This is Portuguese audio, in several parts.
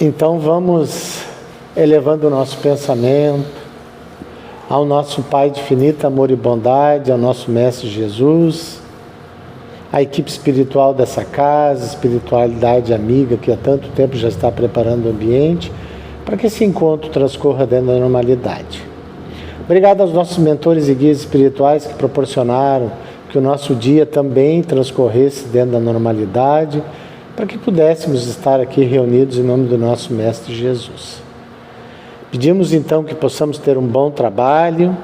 Então vamos elevando o nosso pensamento ao nosso Pai de infinito amor e bondade, ao nosso Mestre Jesus, à equipe espiritual dessa casa, espiritualidade amiga que há tanto tempo já está preparando o ambiente para que esse encontro transcorra dentro da normalidade. Obrigado aos nossos mentores e guias espirituais que proporcionaram que o nosso dia também transcorresse dentro da normalidade, para que pudéssemos estar aqui reunidos em nome do nosso Mestre Jesus. Pedimos então que possamos ter um bom trabalho.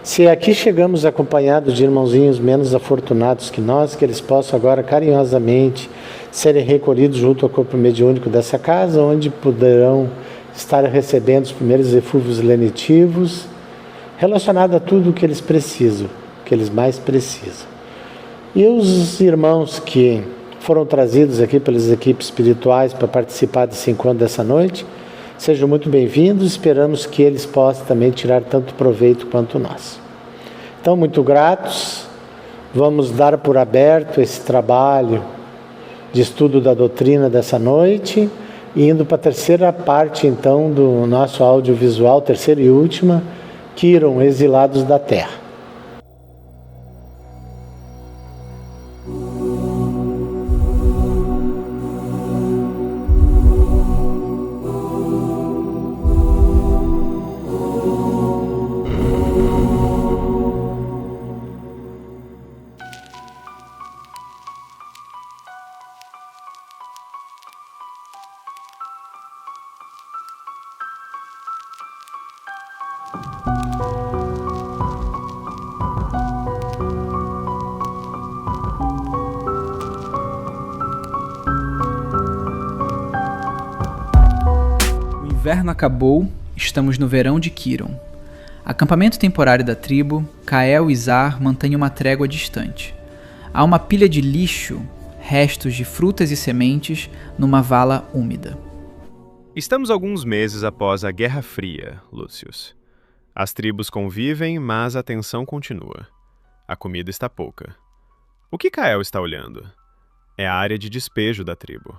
Se aqui chegamos acompanhados de irmãozinhos menos afortunados que nós, que eles possam agora carinhosamente serem recolhidos junto ao corpo mediúnico dessa casa, onde poderão estar recebendo os primeiros eflúvios lenitivos, relacionado a tudo o que eles precisam, que eles mais precisam. E os irmãos que foram trazidos aqui pelas equipes espirituais para participar desse encontro dessa noite, sejam muito bem-vindos, esperamos que eles possam também tirar tanto proveito quanto nós. Então, muito gratos, vamos dar por aberto esse trabalho de estudo da doutrina dessa noite, e indo para a terceira parte então do nosso audiovisual, terceira e última, Quiron, Exilados da Terra. O inverno acabou, estamos no verão de Quiron. Acampamento temporário da tribo, Kael e Zar mantêm uma trégua distante. Há uma pilha de lixo, restos de frutas e sementes, numa vala úmida. Estamos alguns meses após a Guerra Fria, Lúcius. As tribos convivem, mas a tensão continua. A comida está pouca. O que Kael está olhando? É a área de despejo da tribo.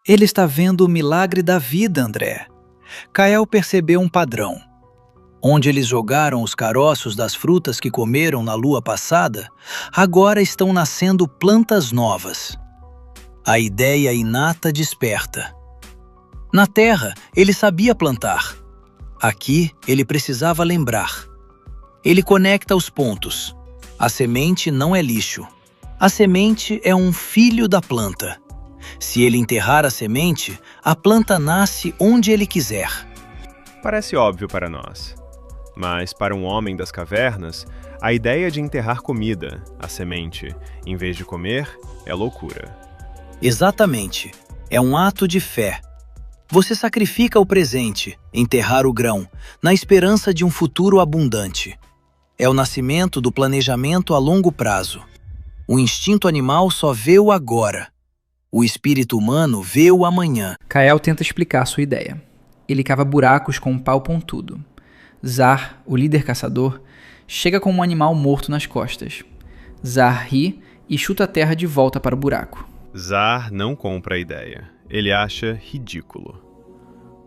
Ele está vendo o milagre da vida, André. Kael percebeu um padrão. Onde eles jogaram os caroços das frutas que comeram na lua passada, agora estão nascendo plantas novas. A ideia inata desperta. Na terra, ele sabia plantar. Aqui, ele precisava lembrar. Ele conecta os pontos. A semente não é lixo. A semente é um filho da planta. Se ele enterrar a semente, a planta nasce onde ele quiser. Parece óbvio para nós. Mas para um homem das cavernas, a ideia de enterrar comida, a semente, em vez de comer, é loucura. Exatamente. É um ato de fé. Você sacrifica o presente, enterrar o grão, na esperança de um futuro abundante. É o nascimento do planejamento a longo prazo. O instinto animal só vê o agora. O espírito humano vê o amanhã. Kael tenta explicar sua ideia. Ele cava buracos com um pau pontudo. Zar, o líder caçador, chega com um animal morto nas costas. Zar ri e chuta a terra de volta para o buraco. Zar não compra a ideia. Ele acha ridículo.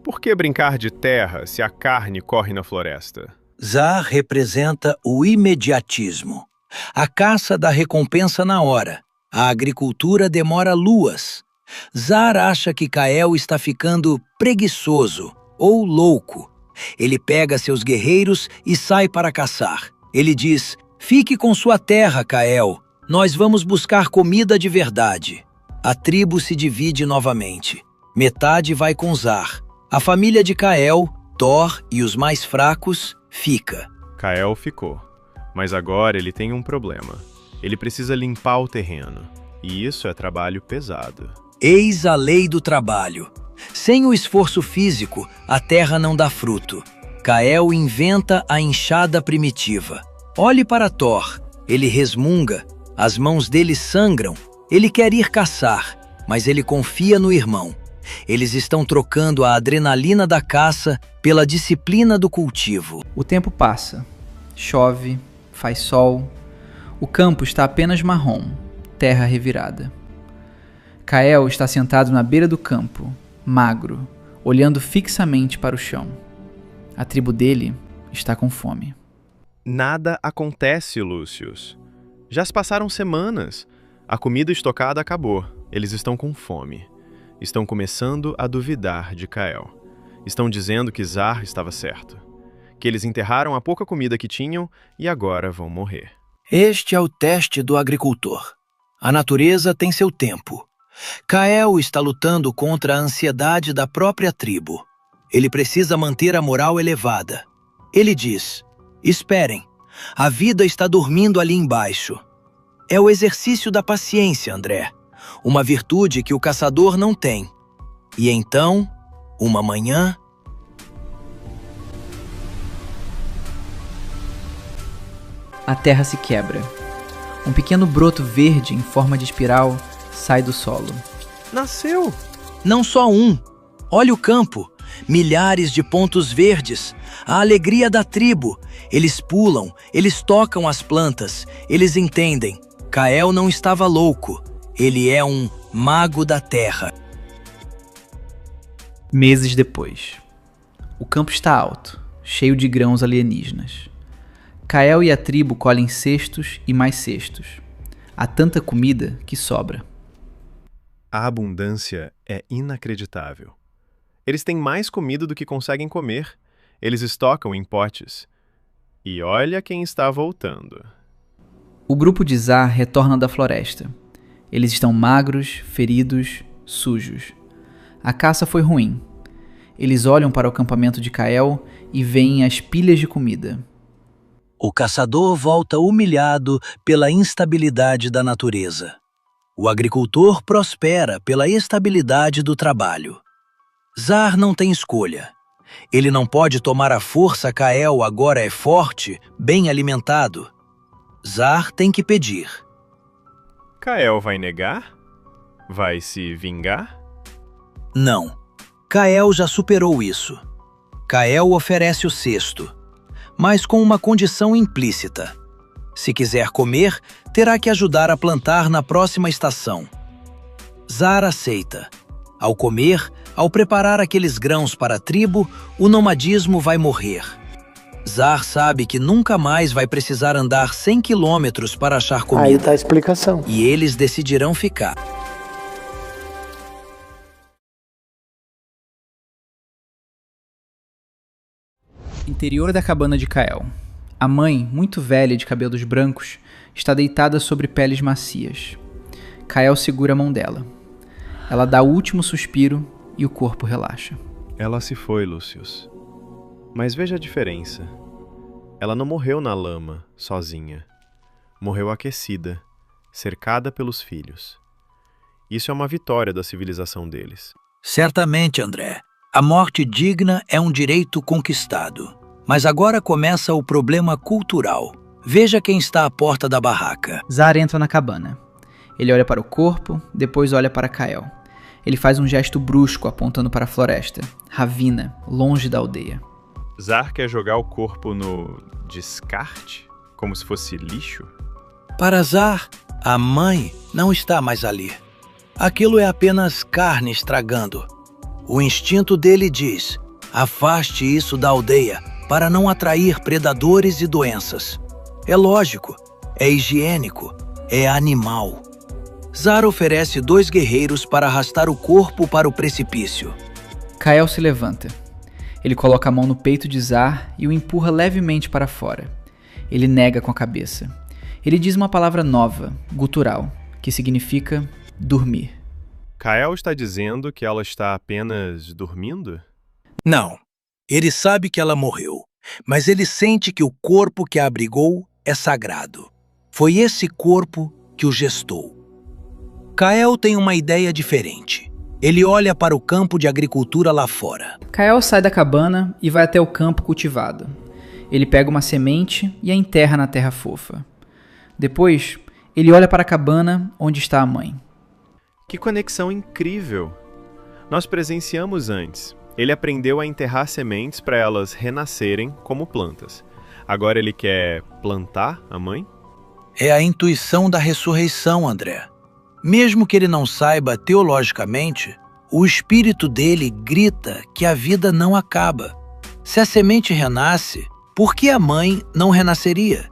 Por que brincar de terra se a carne corre na floresta? Zar representa o imediatismo. A caça dá recompensa na hora. A agricultura demora luas. Zar acha que Kael está ficando preguiçoso ou louco. Ele pega seus guerreiros e sai para caçar. Ele diz: "Fique com sua terra, Kael. Nós vamos buscar comida de verdade." A tribo se divide novamente. Metade vai com Zar. A família de Kael, Thor e os mais fracos, fica. Kael ficou. Mas agora ele tem um problema. Ele precisa limpar o terreno. E isso é trabalho pesado. Eis a lei do trabalho. Sem o esforço físico, a terra não dá fruto. Kael inventa a enxada primitiva. Olhe para Thor. Ele resmunga. As mãos dele sangram. Ele quer ir caçar, mas ele confia no irmão. Eles estão trocando a adrenalina da caça pela disciplina do cultivo. O tempo passa. Chove, faz sol. O campo está apenas marrom, terra revirada. Kael está sentado na beira do campo, magro, olhando fixamente para o chão. A tribo dele está com fome. Nada acontece, Lúcius. Já se passaram semanas. A comida estocada acabou. Eles estão com fome. Estão começando a duvidar de Kael. Estão dizendo que Zar estava certo. Que eles enterraram a pouca comida que tinham e agora vão morrer. Este é o teste do agricultor. A natureza tem seu tempo. Kael está lutando contra a ansiedade da própria tribo. Ele precisa manter a moral elevada. Ele diz: esperem, a vida está dormindo ali embaixo. É o exercício da paciência, André. Uma virtude que o caçador não tem. E então, uma manhã... A terra se quebra. Um pequeno broto verde em forma de espiral sai do solo. Nasceu! Não só um. Olha o campo. Milhares de pontos verdes. A alegria da tribo. Eles pulam, eles tocam as plantas. Eles entendem. Kael não estava louco. Ele é um mago da terra. Meses depois. O campo está alto, cheio de grãos alienígenas. Kael e a tribo colhem cestos e mais cestos. Há tanta comida que sobra. A abundância é inacreditável. Eles têm mais comida do que conseguem comer. Eles estocam em potes. E olha quem está voltando. O grupo de Zar retorna da floresta. Eles estão magros, feridos, sujos. A caça foi ruim. Eles olham para o acampamento de Kael e veem as pilhas de comida. O caçador volta humilhado pela instabilidade da natureza. O agricultor prospera pela estabilidade do trabalho. Zar não tem escolha. Ele não pode tomar a força. Kael agora é forte, bem alimentado. Zar tem que pedir. Kael vai negar? Vai se vingar? Não. Kael já superou isso. Kael oferece o cesto, mas com uma condição implícita. Se quiser comer, terá que ajudar a plantar na próxima estação. Zar aceita. Ao comer, ao preparar aqueles grãos para a tribo, o nomadismo vai morrer. Zar sabe que nunca mais vai precisar andar 100 quilômetros para achar comida. Aí está a explicação. E eles decidirão ficar. Interior da cabana de Kael. A mãe, muito velha de cabelos brancos, está deitada sobre peles macias. Kael segura a mão dela. Ela dá o último suspiro e o corpo relaxa. Ela se foi, Lúcius. Mas veja a diferença. Ela não morreu na lama, sozinha. Morreu aquecida, cercada pelos filhos. Isso é uma vitória da civilização deles. Certamente, André. A morte digna é um direito conquistado. Mas agora começa o problema cultural. Veja quem está à porta da barraca. Zar entra na cabana. Ele olha para o corpo, depois olha para Kael. Ele faz um gesto brusco apontando para a floresta, ravina, longe da aldeia. Zar quer jogar o corpo no descarte? Como se fosse lixo? Para Zar, a mãe não está mais ali. Aquilo é apenas carne estragando. O instinto dele diz: afaste isso da aldeia para não atrair predadores e doenças. É lógico, é higiênico, é animal. Zar oferece 2 guerreiros para arrastar o corpo para o precipício. Kael se levanta. Ele coloca a mão no peito de Zar e o empurra levemente para fora. Ele nega com a cabeça. Ele diz uma palavra nova, gutural, que significa dormir. Kael está dizendo que ela está apenas dormindo? Não. Ele sabe que ela morreu, mas ele sente que o corpo que a abrigou é sagrado. Foi esse corpo que o gestou. Kael tem uma ideia diferente. Ele olha para o campo de agricultura lá fora. Kael sai da cabana e vai até o campo cultivado. Ele pega uma semente e a enterra na terra fofa. Depois, ele olha para a cabana onde está a mãe. Que conexão incrível! Nós presenciamos antes. Ele aprendeu a enterrar sementes para elas renascerem como plantas. Agora ele quer plantar a mãe? É a intuição da ressurreição, André. Mesmo que ele não saiba teologicamente, O espírito dele grita que a vida não acaba. Se a semente renasce, por que a mãe não renasceria?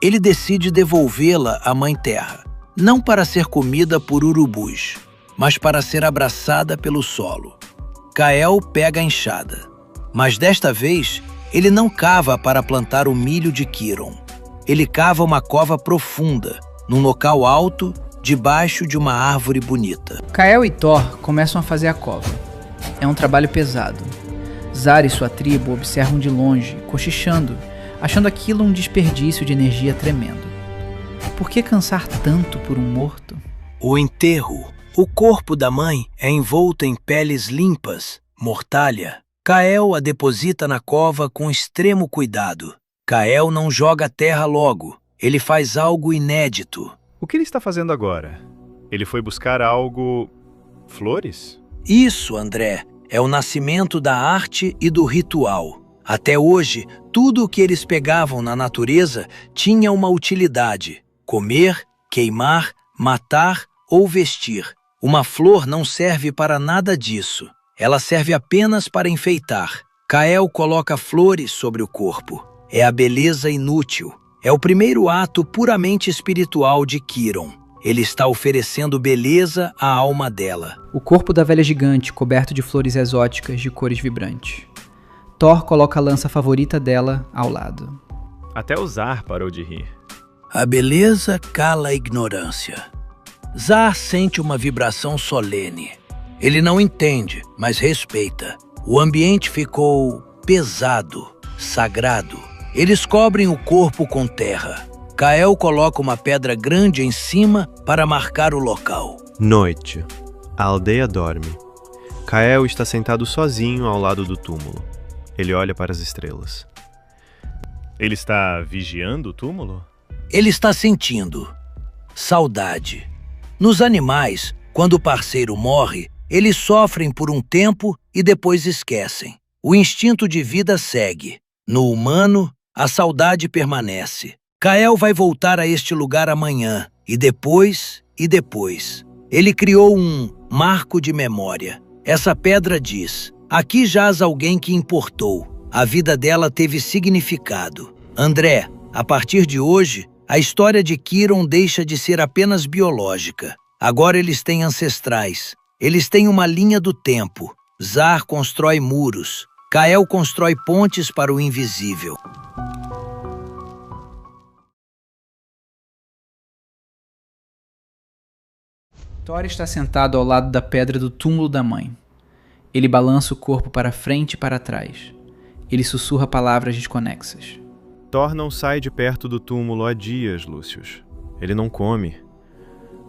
Ele decide devolvê-la à Mãe Terra, não para ser comida por urubus, mas para ser abraçada pelo solo. Kael pega a enxada, mas desta vez ele não cava para plantar o milho de Quiron. Ele cava uma cova profunda, num local alto, debaixo de uma árvore bonita. Kael e Thor começam a fazer a cova. É um trabalho pesado. Zar e sua tribo observam de longe, cochichando, achando aquilo um desperdício de energia tremendo. Por que cansar tanto por um morto? O enterro. O corpo da mãe é envolto em peles limpas, mortalha. Kael a deposita na cova com extremo cuidado. Kael não joga a terra logo. Ele faz algo inédito. O que ele está fazendo agora? Ele foi buscar algo... flores? Isso, André, é o nascimento da arte e do ritual. Até hoje, tudo o que eles pegavam na natureza tinha uma utilidade: comer, queimar, matar ou vestir. Uma flor não serve para nada disso. Ela serve apenas para enfeitar. Kael coloca flores sobre o corpo. É a beleza inútil. É o primeiro ato puramente espiritual de Quiron. Ele está oferecendo beleza à alma dela. O corpo da velha gigante coberto de flores exóticas de cores vibrantes. Thor coloca a lança favorita dela ao lado. Até o Zar parou de rir. A beleza cala a ignorância. Zar sente uma vibração solene. Ele não entende, mas respeita. O ambiente ficou pesado, sagrado. Eles cobrem o corpo com terra. Kael coloca uma pedra grande em cima para marcar o local. Noite. A aldeia dorme. Kael está sentado sozinho ao lado do túmulo. Ele olha para as estrelas. Ele está vigiando o túmulo? Ele está sentindo saudade. Nos animais, quando o parceiro morre, eles sofrem por um tempo e depois esquecem. O instinto de vida segue. No humano, a saudade permanece. Kael vai voltar a este lugar amanhã, e depois, e depois. Ele criou um marco de memória. Essa pedra diz: aqui jaz alguém que importou. A vida dela teve significado. André, a partir de hoje, a história de Quiron deixa de ser apenas biológica. Agora eles têm ancestrais. Eles têm uma linha do tempo. Zar constrói muros. Kael constrói pontes para o invisível. Thor está sentado ao lado da pedra do túmulo da mãe. Ele balança o corpo para frente e para trás. Ele sussurra palavras desconexas. Thor não sai de perto do túmulo há dias, Lúcius. Ele não come.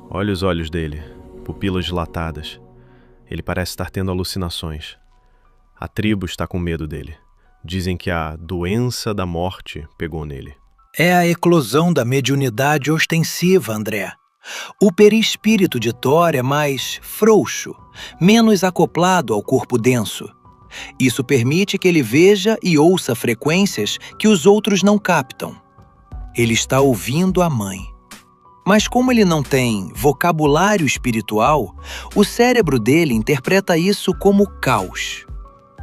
Olha os olhos dele, pupilas dilatadas. Ele parece estar tendo alucinações. A tribo está com medo dele. Dizem que a doença da morte pegou nele. É a eclosão da mediunidade ostensiva, André. O perispírito de Thor é mais frouxo, menos acoplado ao corpo denso. Isso permite que ele veja e ouça frequências que os outros não captam. Ele está ouvindo a mãe. Mas como ele não tem vocabulário espiritual, o cérebro dele interpreta isso como caos.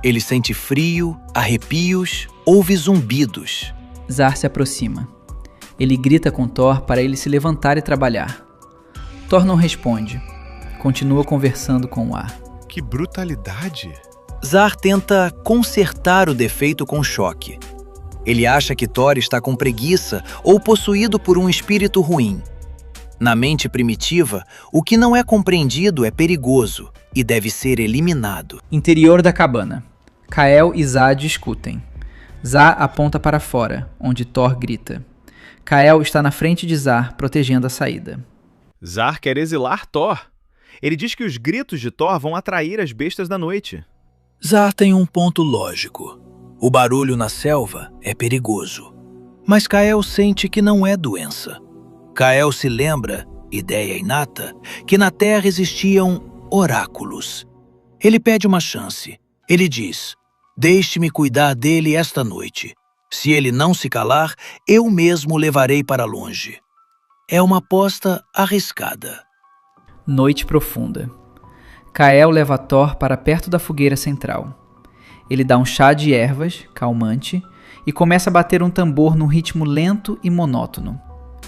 Ele sente frio, arrepios, ouve zumbidos. Zar se aproxima. Ele grita com Thor para ele se levantar e trabalhar. Thor não responde. Continua conversando com o ar. Que brutalidade! Zar tenta consertar o defeito com choque. Ele acha que Thor está com preguiça ou possuído por um espírito ruim. Na mente primitiva, o que não é compreendido é perigoso e deve ser eliminado. Interior da cabana. Kael e Zar discutem. Zar aponta para fora, onde Thor grita. Kael está na frente de Zar, protegendo a saída. Zar quer exilar Thor. Ele diz que os gritos de Thor vão atrair as bestas da noite. Zar tem um ponto lógico. O barulho na selva é perigoso. Mas Kael sente que não é doença. Kael se lembra, ideia inata, que na Terra existiam oráculos. Ele pede uma chance. Ele diz: deixe-me cuidar dele esta noite. Se ele não se calar, eu mesmo o levarei para longe. É uma aposta arriscada. Noite profunda. Kael leva Thor para perto da fogueira central. Ele dá um chá de ervas, calmante, e começa a bater um tambor num ritmo lento e monótono.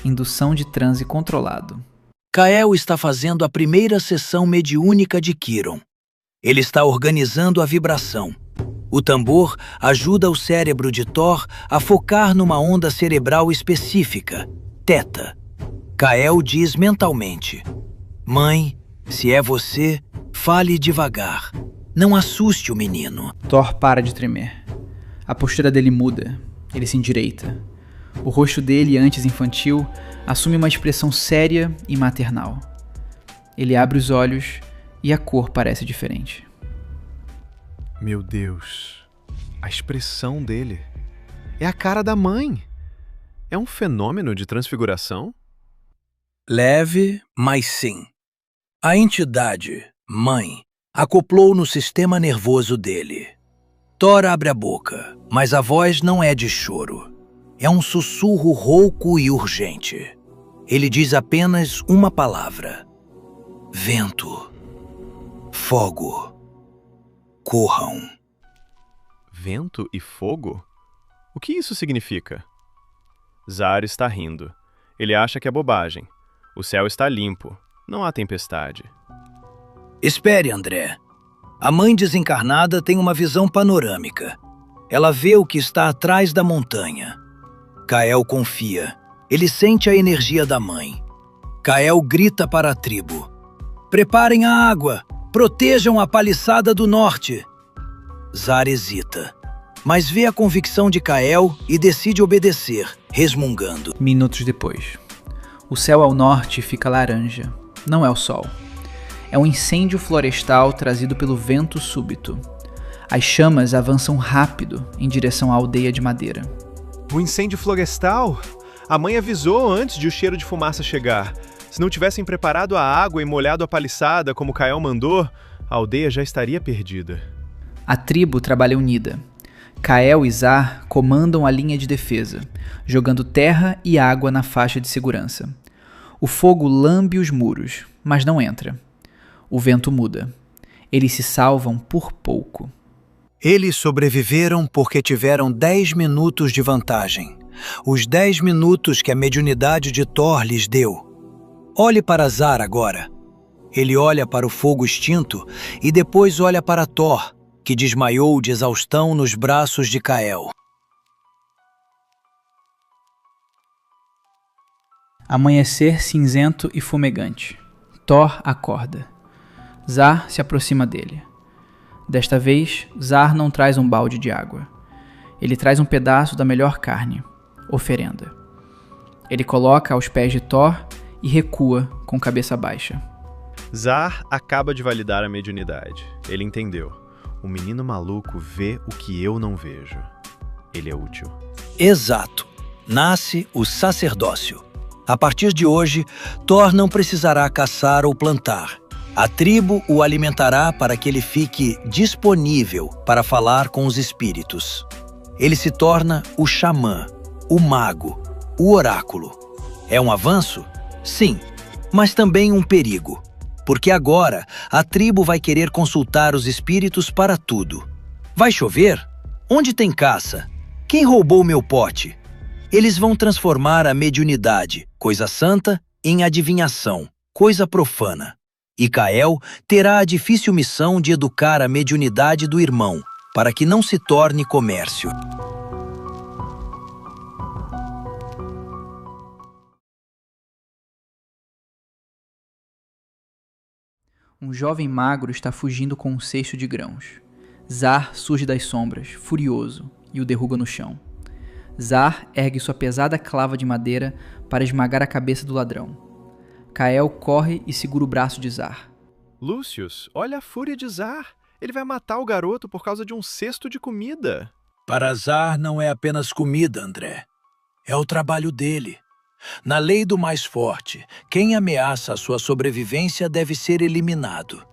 Indução de transe controlado. Kael está fazendo a primeira sessão mediúnica de Kiron. Ele está organizando a vibração. O tambor ajuda o cérebro de Thor a focar numa onda cerebral específica, teta. Kael diz mentalmente: Mãe, se é você, fale devagar. Não assuste o menino. Thor para de tremer. A postura dele muda. Ele se endireita. O rosto dele, antes infantil, assume uma expressão séria e maternal. Ele abre os olhos e a cor parece diferente. Meu Deus, a expressão dele é a cara da mãe. É um fenômeno de transfiguração? Leve, mas sim. A entidade, mãe, acoplou no sistema nervoso dele. Thor abre a boca, mas a voz não é de choro. É um sussurro rouco e urgente. Ele diz apenas uma palavra: vento, fogo, corram. Vento e fogo? O que isso significa? Zar está rindo. Ele acha que é bobagem. O céu está limpo. Não há tempestade. Espere, André. A mãe desencarnada tem uma visão panorâmica. Ela vê o que está atrás da montanha. Kael confia. Ele sente a energia da mãe. Kael grita para a tribo: preparem a água! Protejam a paliçada do norte! Zar hesita, mas vê a convicção de Kael e decide obedecer, resmungando. Minutos depois. O céu ao norte fica laranja. Não é o sol. É um incêndio florestal trazido pelo vento súbito. As chamas avançam rápido em direção à aldeia de madeira. O incêndio florestal? A mãe avisou antes de o cheiro de fumaça chegar. Se não tivessem preparado a água e molhado a paliçada como Kael mandou, a aldeia já estaria perdida. A tribo trabalha unida. Kael e Zar comandam a linha de defesa, jogando terra e água na faixa de segurança. O fogo lambe os muros, mas não entra. O vento muda. Eles se salvam por pouco. Eles sobreviveram porque tiveram 10 minutos de vantagem. Os 10 minutos que a mediunidade de Thor lhes deu. Olhe para Zar agora. Ele olha para o fogo extinto e depois olha para Thor, que desmaiou de exaustão nos braços de Kael. Amanhecer cinzento e fumegante. Thor acorda. Zar se aproxima dele. Desta vez, Zar não traz um balde de água. Ele traz um pedaço da melhor carne, oferenda. Ele coloca aos pés de Thor e recua com cabeça baixa. Zar acaba de validar a mediunidade. Ele entendeu. O menino maluco vê o que eu não vejo. Ele é útil. Exato. Nasce o sacerdócio. A partir de hoje, Thor não precisará caçar ou plantar. A tribo o alimentará para que ele fique disponível para falar com os espíritos. Ele se torna o xamã, o mago, o oráculo. É um avanço? Sim, mas também um perigo. Porque agora a tribo vai querer consultar os espíritos para tudo. Vai chover? Onde tem caça? Quem roubou meu pote? Eles vão transformar a mediunidade, coisa santa, em adivinhação, coisa profana. E Kael terá a difícil missão de educar a mediunidade do irmão, para que não se torne comércio. Um jovem magro está fugindo com um cesto de grãos. Zar surge das sombras, furioso, e o derruba no chão. Zar ergue sua pesada clava de madeira para esmagar a cabeça do ladrão. Kael corre e segura o braço de Zar. Lucius, olha a fúria de Zar. Ele vai matar o garoto por causa de um cesto de comida. Para Zar não é apenas comida, André. É o trabalho dele. Na lei do mais forte, quem ameaça a sua sobrevivência deve ser eliminado.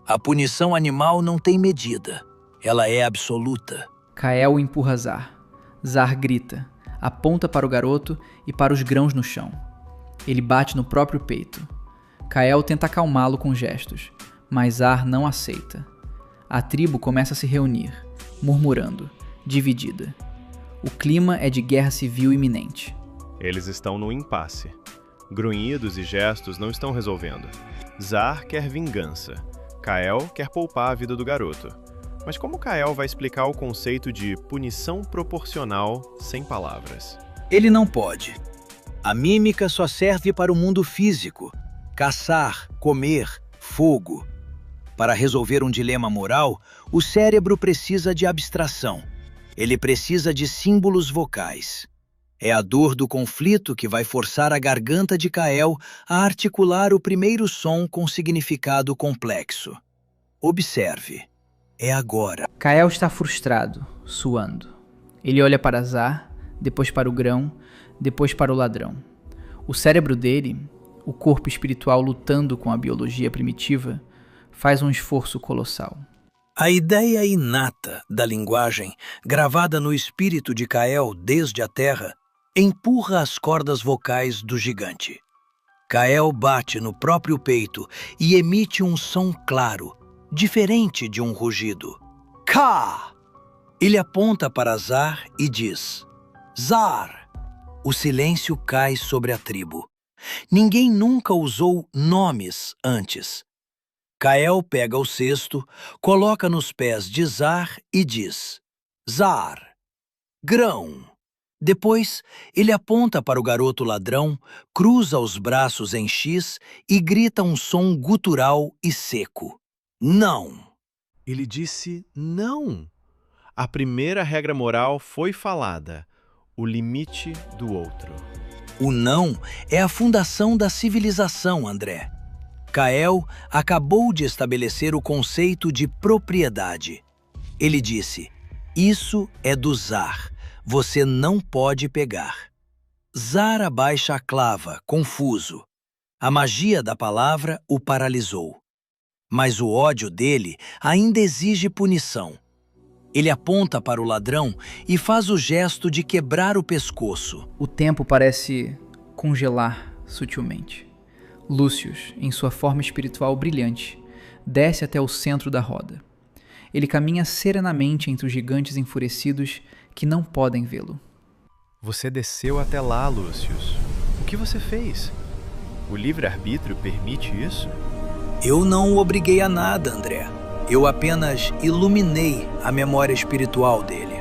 A punição animal não tem medida. Ela é absoluta. Kael empurra Zar. Zar grita, aponta para o garoto e para os grãos no chão. Ele bate no próprio peito. Kael tenta acalmá-lo com gestos, mas Zar não aceita. A tribo começa a se reunir, murmurando, dividida. O clima é de guerra civil iminente. Eles estão no impasse. Grunhidos e gestos não estão resolvendo. Zar quer vingança. Kael quer poupar a vida do garoto. Mas como Kael vai explicar o conceito de punição proporcional sem palavras? Ele não pode. A mímica só serve para o mundo físico. Caçar, comer, fogo. Para resolver um dilema moral, o cérebro precisa de abstração. Ele precisa de símbolos vocais. É a dor do conflito que vai forçar a garganta de Kael a articular o primeiro som com significado complexo. Observe. É agora. Kael está frustrado, suando. Ele olha para Zar, depois para o grão, depois para o ladrão. O cérebro dele, o corpo espiritual lutando com a biologia primitiva, faz um esforço colossal. A ideia inata da linguagem, gravada no espírito de Kael desde a Terra, empurra as cordas vocais do gigante. Kael bate no próprio peito e emite um som claro, diferente de um rugido. Ka! Ele aponta para Zar e diz: Zar! O silêncio cai sobre a tribo. Ninguém nunca usou nomes antes. Kael pega o cesto, coloca nos pés de Zar e diz: Zar! Grão! Depois, ele aponta para o garoto ladrão, cruza os braços em X e grita um som gutural e seco. Não! Ele disse não. A primeira regra moral foi falada: o limite do outro. O não é a fundação da civilização, André. Kael acabou de estabelecer o conceito de propriedade. Ele disse: isso é do Zar. Você não pode pegar. Zar abaixa a clava, confuso. A magia da palavra o paralisou. Mas o ódio dele ainda exige punição. Ele aponta para o ladrão e faz o gesto de quebrar o pescoço. O tempo parece congelar sutilmente. Lúcius, em sua forma espiritual brilhante, desce até o centro da roda. Ele caminha serenamente entre os gigantes enfurecidos que não podem vê-lo. Você desceu até lá, Lúcius. O que você fez? O livre-arbítrio permite isso? Eu não o obriguei a nada, André. Eu apenas iluminei a memória espiritual dele.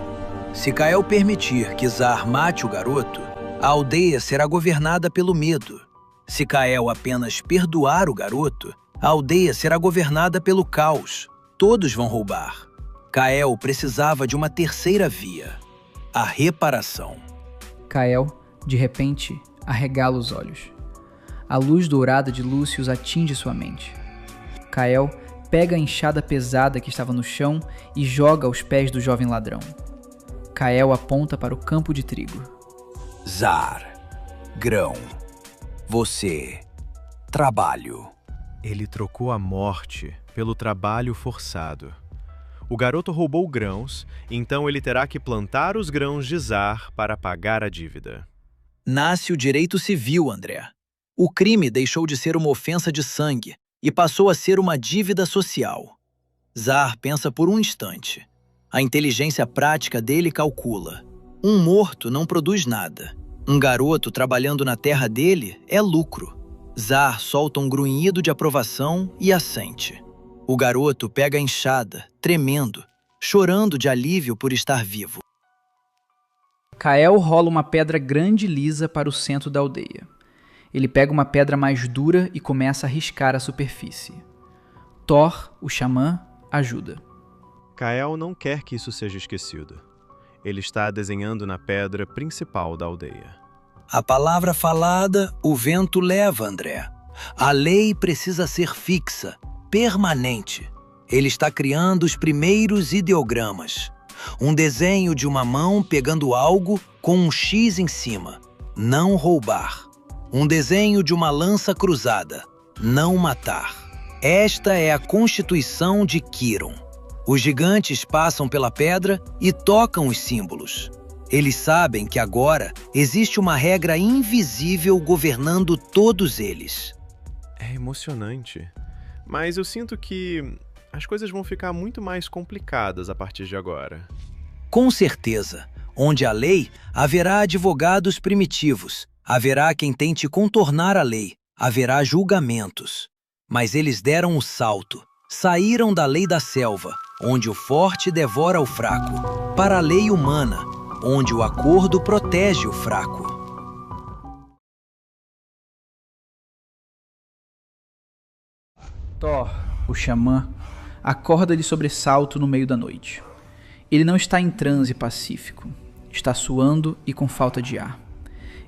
Se Kael permitir que Zar mate o garoto, a aldeia será governada pelo medo. Se Kael apenas perdoar o garoto, a aldeia será governada pelo caos. Todos vão roubar. Kael precisava de uma terceira via: a reparação. Kael, de repente, arregala os olhos. A luz dourada de Lúcius atinge sua mente. Kael pega a enxada pesada que estava no chão e joga aos pés do jovem ladrão. Kael aponta para o campo de trigo. Zar, grão, você, trabalho. Ele trocou a morte pelo trabalho forçado. O garoto roubou grãos, então ele terá que plantar os grãos de Zar para pagar a dívida. Nasce o direito civil, André. O crime deixou de ser uma ofensa de sangue e passou a ser uma dívida social. Zar pensa por um instante. A inteligência prática dele calcula. Um morto não produz nada. Um garoto trabalhando na terra dele é lucro. Zar solta um grunhido de aprovação e assente. O garoto pega a enxada, tremendo, chorando de alívio por estar vivo. Kael rola uma pedra grande e lisa para o centro da aldeia. Ele pega uma pedra mais dura e começa a riscar a superfície. Thor, o xamã, ajuda. Kael não quer que isso seja esquecido. Ele está desenhando na pedra principal da aldeia. A palavra falada, o vento leva, André. A lei precisa ser fixa, permanente. Ele está criando os primeiros ideogramas. Um desenho de uma mão pegando algo com um X em cima. Não roubar. Um desenho de uma lança cruzada. Não matar. Esta é a Constituição de Quiron. Os gigantes passam pela pedra e tocam os símbolos. Eles sabem que agora existe uma regra invisível governando todos eles. É emocionante. mas eu sinto que as coisas vão ficar muito mais complicadas a partir de agora. Com certeza, onde há lei, haverá advogados primitivos, haverá quem tente contornar a lei, haverá julgamentos. Mas eles deram o salto, saíram da lei da selva, onde o forte devora o fraco, para a lei humana, onde o acordo protege o fraco. Thor, o xamã, acorda de sobressalto no meio da noite. Ele não está em transe pacífico. Está suando e com falta de ar.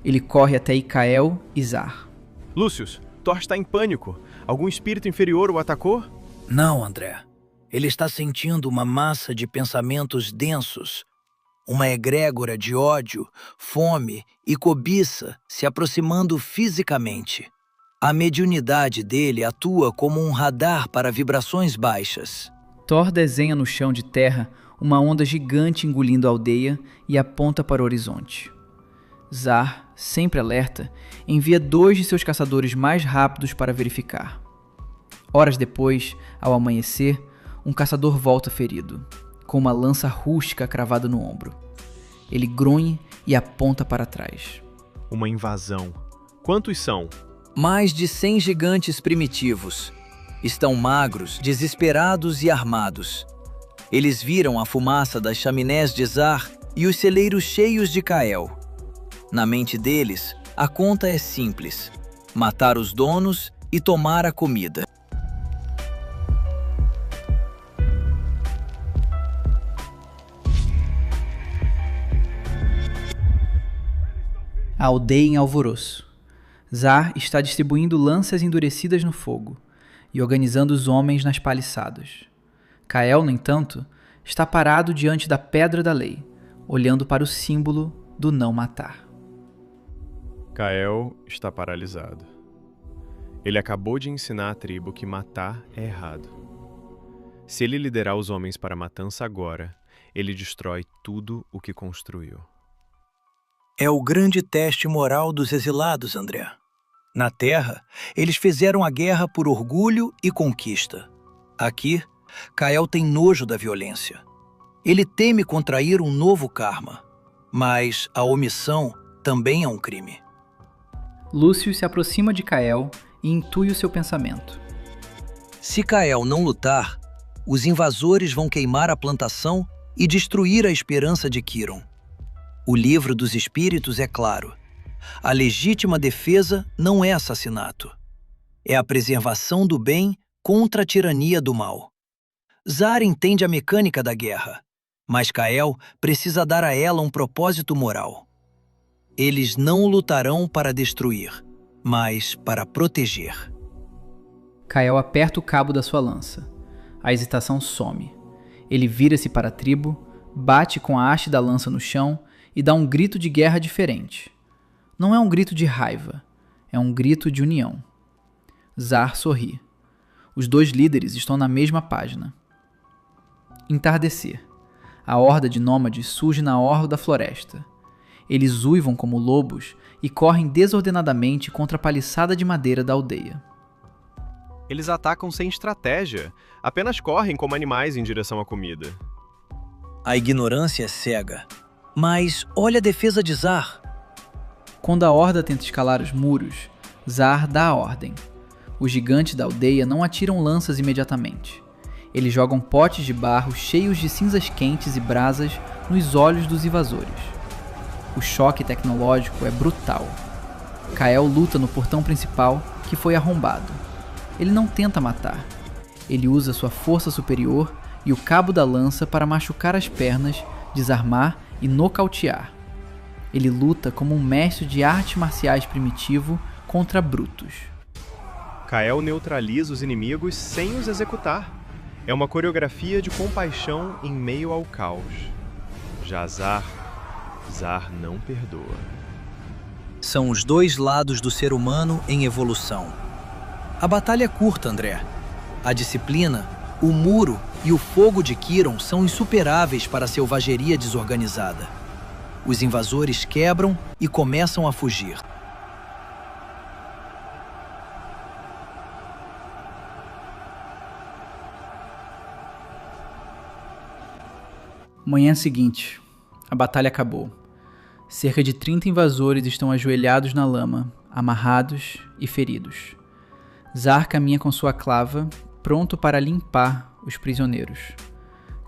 Ele corre até Ikael e Zar. Lúcius, Thor está em pânico. Algum espírito inferior o atacou? Não, André. Ele está sentindo uma massa de pensamentos densos, uma egrégora de ódio, fome e cobiça se aproximando fisicamente. A mediunidade dele atua como um radar para vibrações baixas. Thor desenha no chão de terra uma onda gigante engolindo a aldeia e aponta para o horizonte. Zar, sempre alerta, envia 2 de seus caçadores mais rápidos para verificar. Horas depois, ao amanhecer, um caçador volta ferido, com uma lança rústica cravada no ombro. Ele grunhe e aponta para trás. Uma invasão. Quantos são? Mais de 100 gigantes primitivos. Estão magros, desesperados e armados. Eles viram a fumaça das chaminés de Zar e os celeiros cheios de Ikael. Na mente deles, a conta é simples: matar os donos e tomar a comida. A aldeia em alvoroço. Zar está distribuindo lanças endurecidas no fogo e organizando os homens nas paliçadas. Ikael, no entanto, está parado diante da Pedra da Lei, olhando para o símbolo do não matar. Ikael está paralisado. Ele acabou de ensinar a tribo que matar é errado. Se ele liderar os homens para a matança agora, ele destrói tudo o que construiu. É o grande teste moral dos exilados, André. Na Terra, eles fizeram a guerra por orgulho e conquista. Aqui, Ikael tem nojo da violência. Ele teme contrair um novo karma. Mas a omissão também é um crime. Lúcio se aproxima de Ikael e intui o seu pensamento. Se Ikael não lutar, os invasores vão queimar a plantação e destruir a esperança de Quirón. O livro dos espíritos é claro. A legítima defesa não é assassinato. É a preservação do bem contra a tirania do mal. Zar entende a mecânica da guerra, mas Ikael precisa dar a ela um propósito moral. Eles não lutarão para destruir, mas para proteger. Ikael aperta o cabo da sua lança. A hesitação some. Ele vira-se para a tribo, bate com a haste da lança no chão e dá um grito de guerra diferente. Não é um grito de raiva, é um grito de união. Zar sorri. Os 2 líderes estão na mesma página. Entardecer. A horda de nômades surge na orla da floresta. Eles uivam como lobos e correm desordenadamente contra a paliçada de madeira da aldeia. Eles atacam sem estratégia, apenas correm como animais em direção à comida. A ignorância é cega. Mas olha a defesa de Zar. Quando a horda tenta escalar os muros, Zar dá a ordem. Os gigantes da aldeia não atiram lanças imediatamente. Eles jogam potes de barro cheios de cinzas quentes e brasas nos olhos dos invasores. O choque tecnológico é brutal. Ikael luta no portão principal, que foi arrombado. Ele não tenta matar. Ele usa sua força superior e o cabo da lança para machucar as pernas, desarmar e nocautear. Ele luta como um mestre de artes marciais primitivo contra brutos. Ikael neutraliza os inimigos sem os executar. É uma coreografia de compaixão em meio ao caos. Já Zar não perdoa. São os 2 lados do ser humano em evolução. A batalha é curta, André. A disciplina, o muro e o fogo de Quirón são insuperáveis para a selvageria desorganizada. Os invasores quebram e começam a fugir. Manhã seguinte, a batalha acabou. Cerca de 30 invasores estão ajoelhados na lama, amarrados e feridos. Zar caminha com sua clava, pronto para limpar os prisioneiros.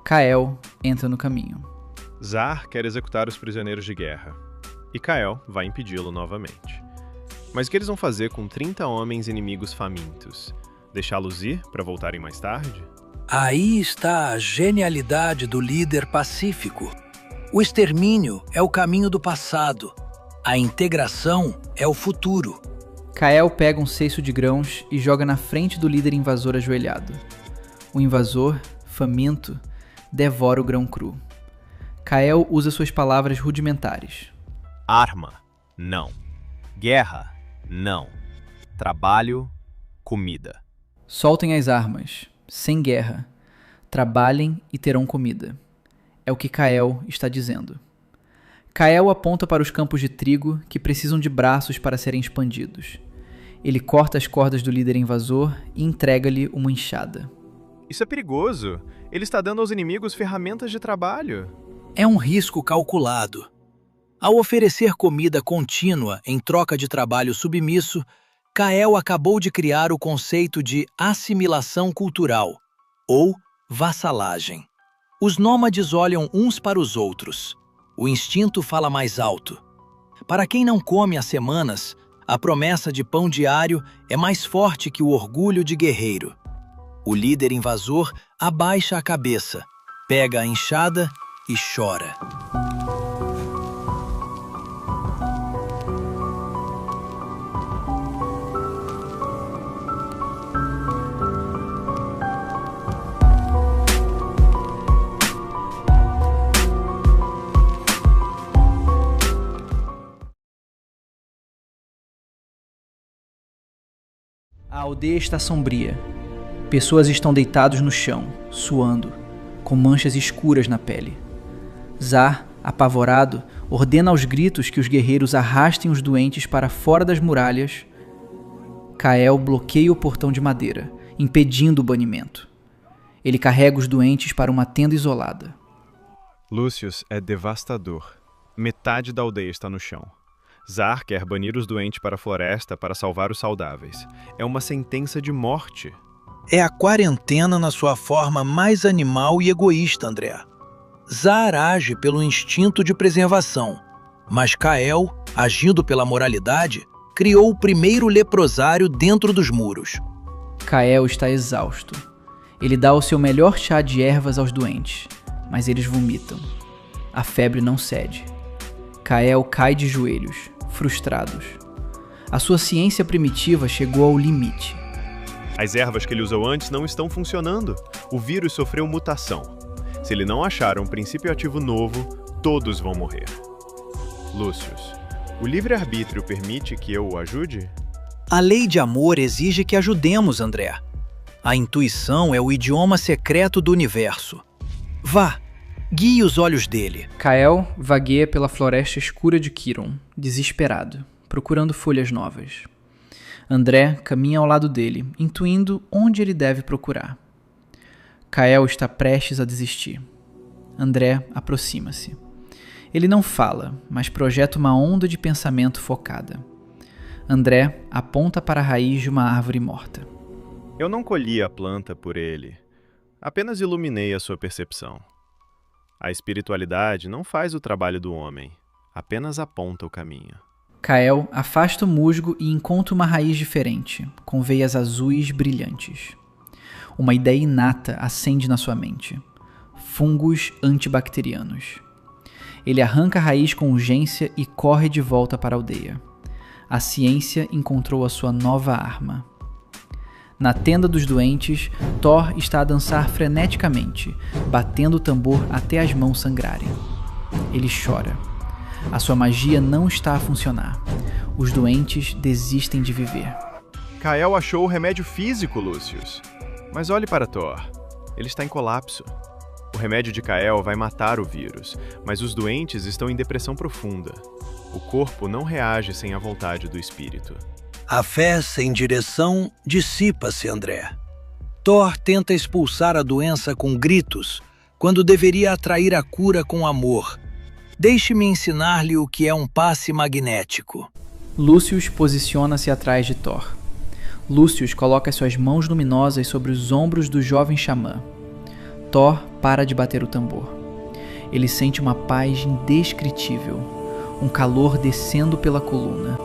Kael entra no caminho. Zar quer executar os prisioneiros de guerra, e Kael vai impedi-lo novamente. Mas o que eles vão fazer com 30 homens inimigos famintos? Deixá-los ir para voltarem mais tarde? Aí está a genialidade do líder pacífico. O extermínio é o caminho do passado. A integração é o futuro. Kael pega um cesto de grãos e joga na frente do líder invasor ajoelhado. O invasor, faminto, devora o grão cru. Kael usa suas palavras rudimentares. Arma, não. Guerra, não. Trabalho, comida. Soltem as armas, sem guerra. Trabalhem e terão comida. É o que Kael está dizendo. Kael aponta para os campos de trigo que precisam de braços para serem expandidos. Ele corta as cordas do líder invasor e entrega-lhe uma enxada. Isso é perigoso. Ele está dando aos inimigos ferramentas de trabalho. É um risco calculado. Ao oferecer comida contínua em troca de trabalho submisso, Kael acabou de criar o conceito de assimilação cultural, ou vassalagem. Os nômades olham uns para os outros. O instinto fala mais alto. Para quem não come há semanas, a promessa de pão diário é mais forte que o orgulho de guerreiro. O líder invasor abaixa a cabeça, pega a enxada e chora. A aldeia está sombria. Pessoas estão deitados no chão, suando, com manchas escuras na pele. Zar, apavorado, ordena aos gritos que os guerreiros arrastem os doentes para fora das muralhas. Kael bloqueia o portão de madeira, impedindo o banimento. Ele carrega os doentes para uma tenda isolada. Lucius é devastador. Metade da aldeia está no chão. Zar quer banir os doentes para a floresta para salvar os saudáveis. É uma sentença de morte. É a quarentena na sua forma mais animal e egoísta, André. Zar age pelo instinto de preservação, mas Kael, agindo pela moralidade, criou o primeiro leprosário dentro dos muros. Kael está exausto. Ele dá o seu melhor chá de ervas aos doentes, mas eles vomitam. A febre não cede. Kael cai de joelhos, frustrados. A sua ciência primitiva chegou ao limite. As ervas que ele usou antes não estão funcionando. O vírus sofreu mutação. Se ele não achar um princípio ativo novo, todos vão morrer. Lucius, o livre-arbítrio permite que eu o ajude? A lei de amor exige que ajudemos, André. A intuição é o idioma secreto do universo. Vá, guie os olhos dele. Kael vagueia pela floresta escura de Kiron, desesperado, procurando folhas novas. André caminha ao lado dele, intuindo onde ele deve procurar. Kael está prestes a desistir. André aproxima-se. Ele não fala, mas projeta uma onda de pensamento focada. André aponta para a raiz de uma árvore morta. Eu não colhi a planta por ele. Apenas iluminei a sua percepção. A espiritualidade não faz o trabalho do homem, apenas aponta o caminho. Kael afasta o musgo e encontra uma raiz diferente, com veias azuis brilhantes. Uma ideia inata acende na sua mente. Fungos antibacterianos. Ele arranca a raiz com urgência e corre de volta para a aldeia. A ciência encontrou a sua nova arma. Na tenda dos doentes, Thor está a dançar freneticamente, batendo o tambor até as mãos sangrarem. Ele chora. A sua magia não está a funcionar. Os doentes desistem de viver. Kael achou o remédio físico, Lucius. Mas olhe para Thor. Ele está em colapso. O remédio de Kael vai matar o vírus, mas os doentes estão em depressão profunda. O corpo não reage sem a vontade do espírito. A fé sem direção dissipa-se, André. Thor tenta expulsar a doença com gritos, quando deveria atrair a cura com amor. Deixe-me ensinar-lhe o que é um passe magnético. Lúcius posiciona-se atrás de Thor. Lúcius coloca suas mãos luminosas sobre os ombros do jovem xamã. Thor para de bater o tambor. Ele sente uma paz indescritível, um calor descendo pela coluna.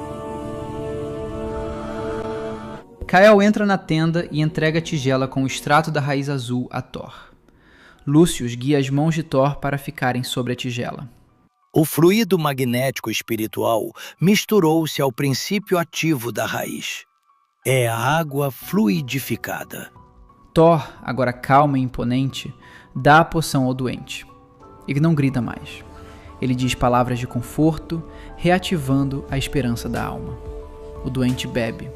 Kael entra na tenda e entrega a tigela com o extrato da raiz azul a Thor. Lúcius guia as mãos de Thor para ficarem sobre a tigela. O fluido magnético espiritual misturou-se ao princípio ativo da raiz. É a água fluidificada. Thor, agora calmo e imponente, dá a poção ao doente. Ele não grita mais. Ele diz palavras de conforto, reativando a esperança da alma. O doente bebe.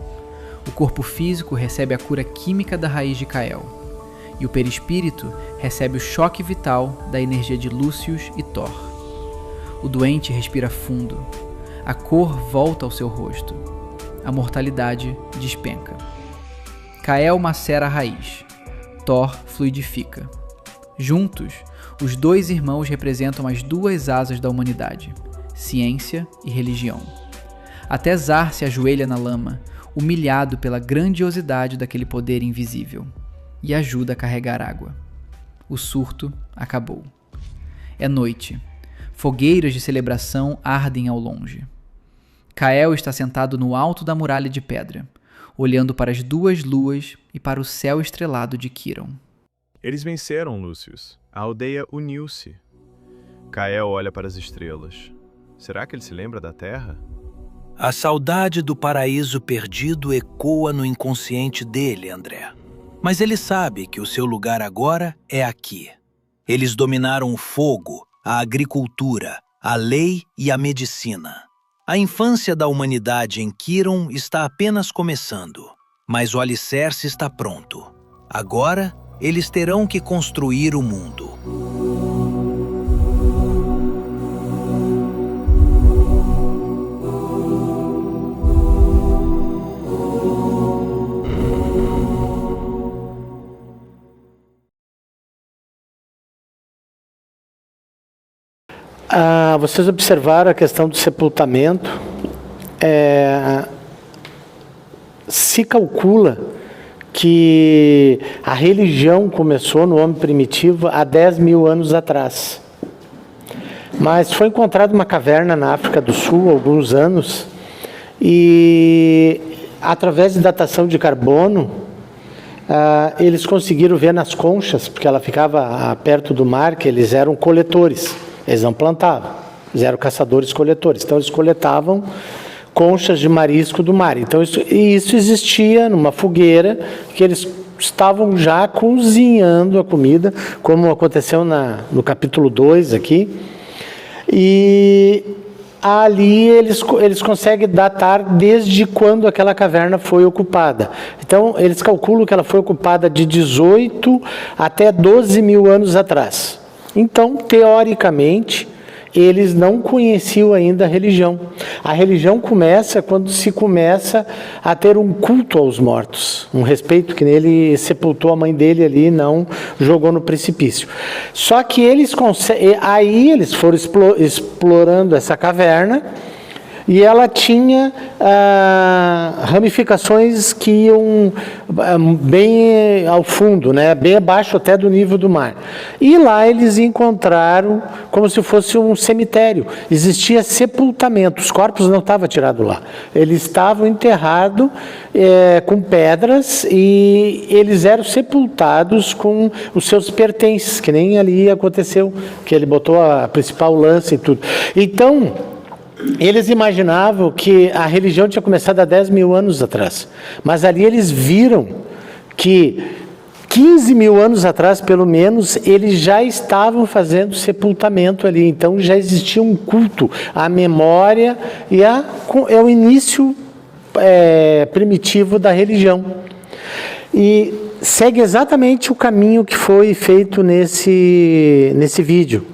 O corpo físico recebe a cura química da raiz de Kael. E o perispírito recebe o choque vital da energia de Lúcius e Thor. O doente respira fundo. A cor volta ao seu rosto. A mortalidade despenca. Kael macera a raiz. Thor fluidifica. Juntos, os dois irmãos representam as duas asas da humanidade, ciência e religião. Até Zar se ajoelha na lama, humilhado pela grandiosidade daquele poder invisível, e ajuda a carregar água. O surto acabou. É noite. Fogueiras de celebração ardem ao longe. Kael está sentado no alto da muralha de pedra, olhando para as duas luas e para o céu estrelado de Quirón. Eles venceram, Lúcius. A aldeia uniu-se. Kael olha para as estrelas. Será que ele se lembra da Terra? A saudade do paraíso perdido ecoa no inconsciente dele, André. Mas ele sabe que o seu lugar agora é aqui. Eles dominaram o fogo, a agricultura, a lei e a medicina. A infância da humanidade em Quirón está apenas começando, mas o alicerce está pronto. Agora, eles terão que construir o mundo. Vocês observaram a questão do sepultamento. Se calcula que a religião começou no homem primitivo há 10 mil anos atrás. Mas foi encontrada uma caverna na África do Sul há alguns anos e, através de datação de carbono, eles conseguiram ver nas conchas, porque ela ficava perto do mar, que eles eram coletores. Eles não plantavam, eles eram caçadores-coletores. Então, eles coletavam conchas de marisco do mar. Então, isso existia numa fogueira, que eles estavam já cozinhando a comida, como aconteceu no capítulo 2 aqui. E ali eles conseguem datar desde quando aquela caverna foi ocupada. Então, eles calculam que ela foi ocupada de 18 até 12 mil anos atrás. Então, teoricamente, eles não conheciam ainda a religião. A religião começa quando se começa a ter um culto aos mortos, um respeito, que ele sepultou a mãe dele ali e não jogou no precipício. Só que aí eles foram explorando essa caverna, e ela tinha ramificações que iam bem ao fundo, né? Bem abaixo até do nível do mar. E lá eles encontraram como se fosse um cemitério. Existia sepultamento, os corpos não estavam tirados lá. Eles estavam enterrados com pedras e eles eram sepultados com os seus pertences, que nem ali aconteceu, que ele botou a principal lança e tudo. Então, eles imaginavam que a religião tinha começado há 10 mil anos atrás, mas ali eles viram que 15 mil anos atrás, pelo menos, eles já estavam fazendo sepultamento ali, então já existia um culto à memória e é o início primitivo da religião. E segue exatamente o caminho que foi feito nesse vídeo.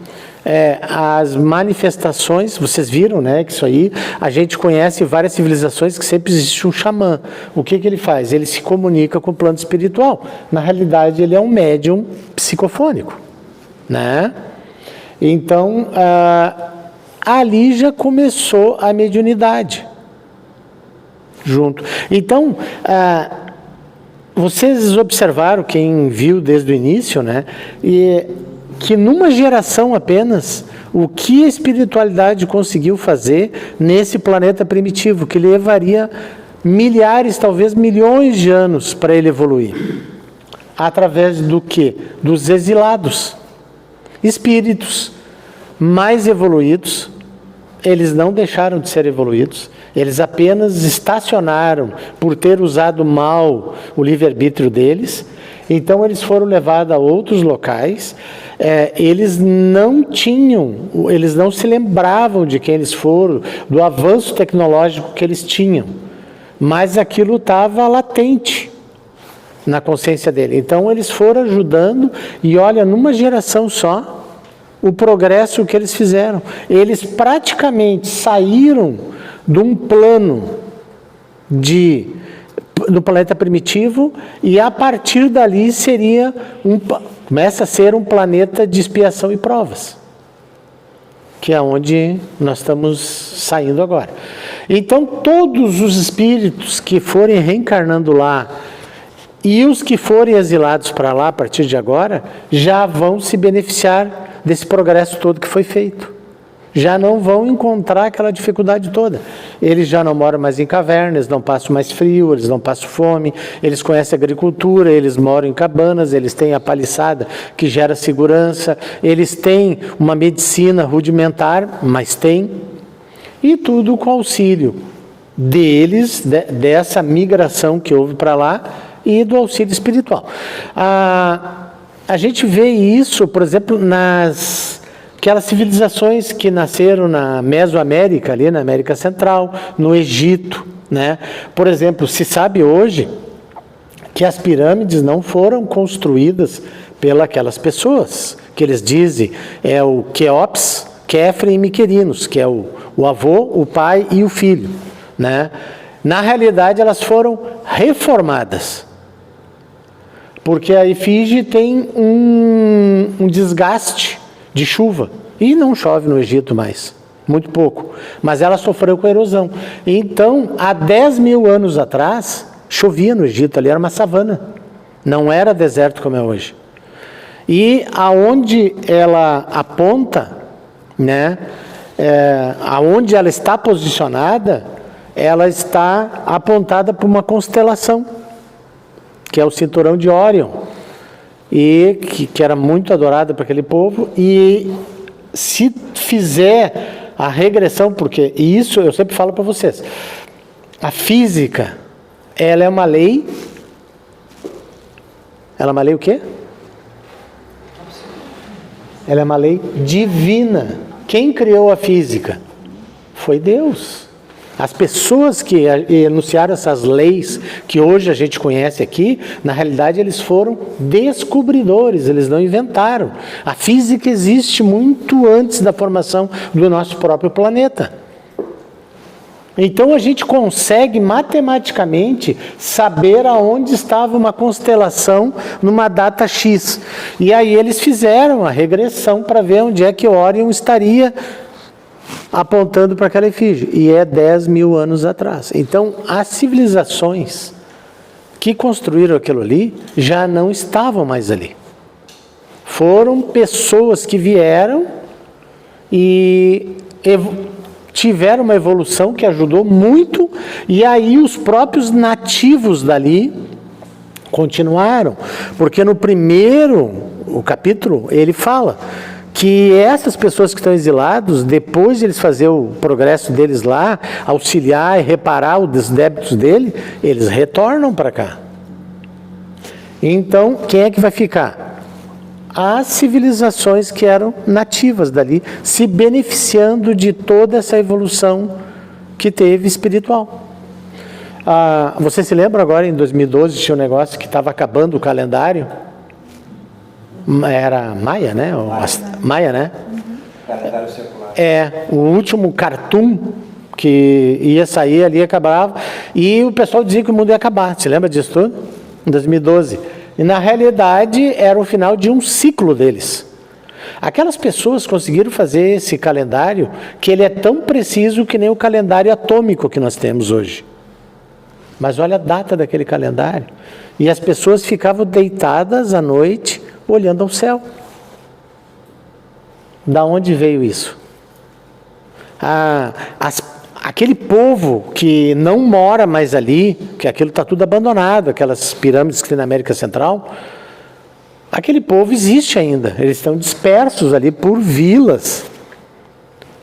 As manifestações, vocês viram, né, que isso aí, a gente conhece várias civilizações que sempre existe um xamã. O que ele faz? Ele se comunica com o plano espiritual. Na realidade, ele é um médium psicofônico. né? Então, ali já começou a mediunidade junto. Então, vocês observaram, quem viu desde o início, né? E que numa geração apenas, o que a espiritualidade conseguiu fazer nesse planeta primitivo, que levaria milhares, talvez milhões de anos para ele evoluir. Através do quê? Dos exilados. Espíritos mais evoluídos, eles não deixaram de ser evoluídos, eles apenas estacionaram por ter usado mal o livre-arbítrio deles, então eles foram levados a outros locais, eles não se lembravam de quem eles foram, do avanço tecnológico que eles tinham, mas aquilo estava latente na consciência dele. Então eles foram ajudando e olha, numa geração só, o progresso que eles fizeram. Eles praticamente saíram de um plano do planeta primitivo e a partir dali começa a ser um planeta de expiação e provas, que é onde nós estamos saindo agora. Então todos os espíritos que forem reencarnando lá e os que forem exilados para lá a partir de agora já vão se beneficiar desse progresso todo que foi feito. Já não vão encontrar aquela dificuldade toda. Eles já não moram mais em cavernas, eles não passam mais frio, eles não passam fome, eles conhecem a agricultura, eles moram em cabanas, eles têm a paliçada que gera segurança, eles têm uma medicina rudimentar, mas tem, e tudo com auxílio deles, dessa migração que houve para lá e do auxílio espiritual. A gente vê isso, por exemplo, aquelas civilizações que nasceram na Mesoamérica, ali na América Central, no Egito, né? Por exemplo, se sabe hoje que as pirâmides não foram construídas pelas pessoas, que eles dizem, é o Quéops, Quéfren e Miquerinos, que é o avô, o pai e o filho, né? Na realidade, elas foram reformadas, porque a efígie tem um desgaste de chuva, e não chove no Egito mais, muito pouco, mas ela sofreu com erosão. Então, há 10 mil anos atrás, chovia no Egito, ali era uma savana, não era deserto como é hoje. E aonde ela aponta, né, aonde ela está posicionada, ela está apontada por uma constelação, que é o cinturão de Órion, e que era muito adorada por aquele povo, e se fizer a regressão, porque isso eu sempre falo para vocês, a física, ela é uma lei o quê? Ela é uma lei divina. Quem criou a física? Foi Deus. As pessoas que enunciaram essas leis que hoje a gente conhece aqui, na realidade eles foram descobridores, eles não inventaram. A física existe muito antes da formação do nosso próprio planeta. Então a gente consegue matematicamente saber aonde estava uma constelação numa data X. E aí eles fizeram a regressão para ver onde é que Órion estaria apontando para aquela efígie, e é 10 mil anos atrás. Então, as civilizações que construíram aquilo ali já não estavam mais ali. Foram pessoas que vieram e tiveram uma evolução que ajudou muito, e aí os próprios nativos dali continuaram, porque no o capítulo, ele fala que essas pessoas que estão exilados, depois de eles fazer o progresso deles lá, auxiliar e reparar os débitos dele, eles retornam para cá. Então, quem é que vai ficar? As civilizações que eram nativas dali, se beneficiando de toda essa evolução que teve espiritual. Você se lembra agora, em 2012, tinha um negócio que estava acabando o calendário? Era Maia, né? Maia, né? Calendário circular. O último cartoon que ia sair ali, acabava, e o pessoal dizia que o mundo ia acabar. Se lembra disso tudo? Em 2012. E na realidade era o final de um ciclo deles. Aquelas pessoas conseguiram fazer esse calendário que ele é tão preciso que nem o calendário atômico que nós temos hoje. Mas olha a data daquele calendário. E as pessoas ficavam deitadas à noite olhando ao céu. Da onde veio isso? Aquele povo que não mora mais ali, que aquilo está tudo abandonado, aquelas pirâmides que tem na América Central, aquele povo existe ainda. Eles estão dispersos ali por vilas.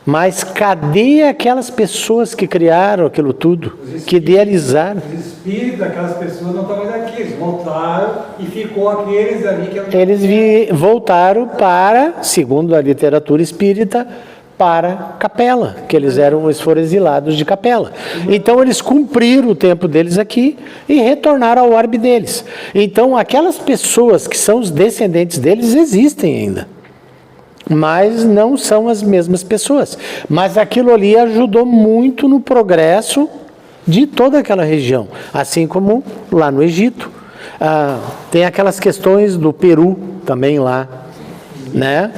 Mas cadê aquelas pessoas que criaram aquilo tudo, que idealizaram? Os espíritos daquelas pessoas não estão mais aqui, eles voltaram e ficou aqueles ali que... Eles voltaram para, segundo a literatura espírita, para Capela, que eles foram exilados de Capela. Então eles cumpriram o tempo deles aqui e retornaram ao orbe deles. Então aquelas pessoas que são os descendentes deles existem ainda. Mas não são as mesmas pessoas. Mas aquilo ali ajudou muito no progresso de toda aquela região, assim como lá no Egito. Tem aquelas questões do Peru também lá, né?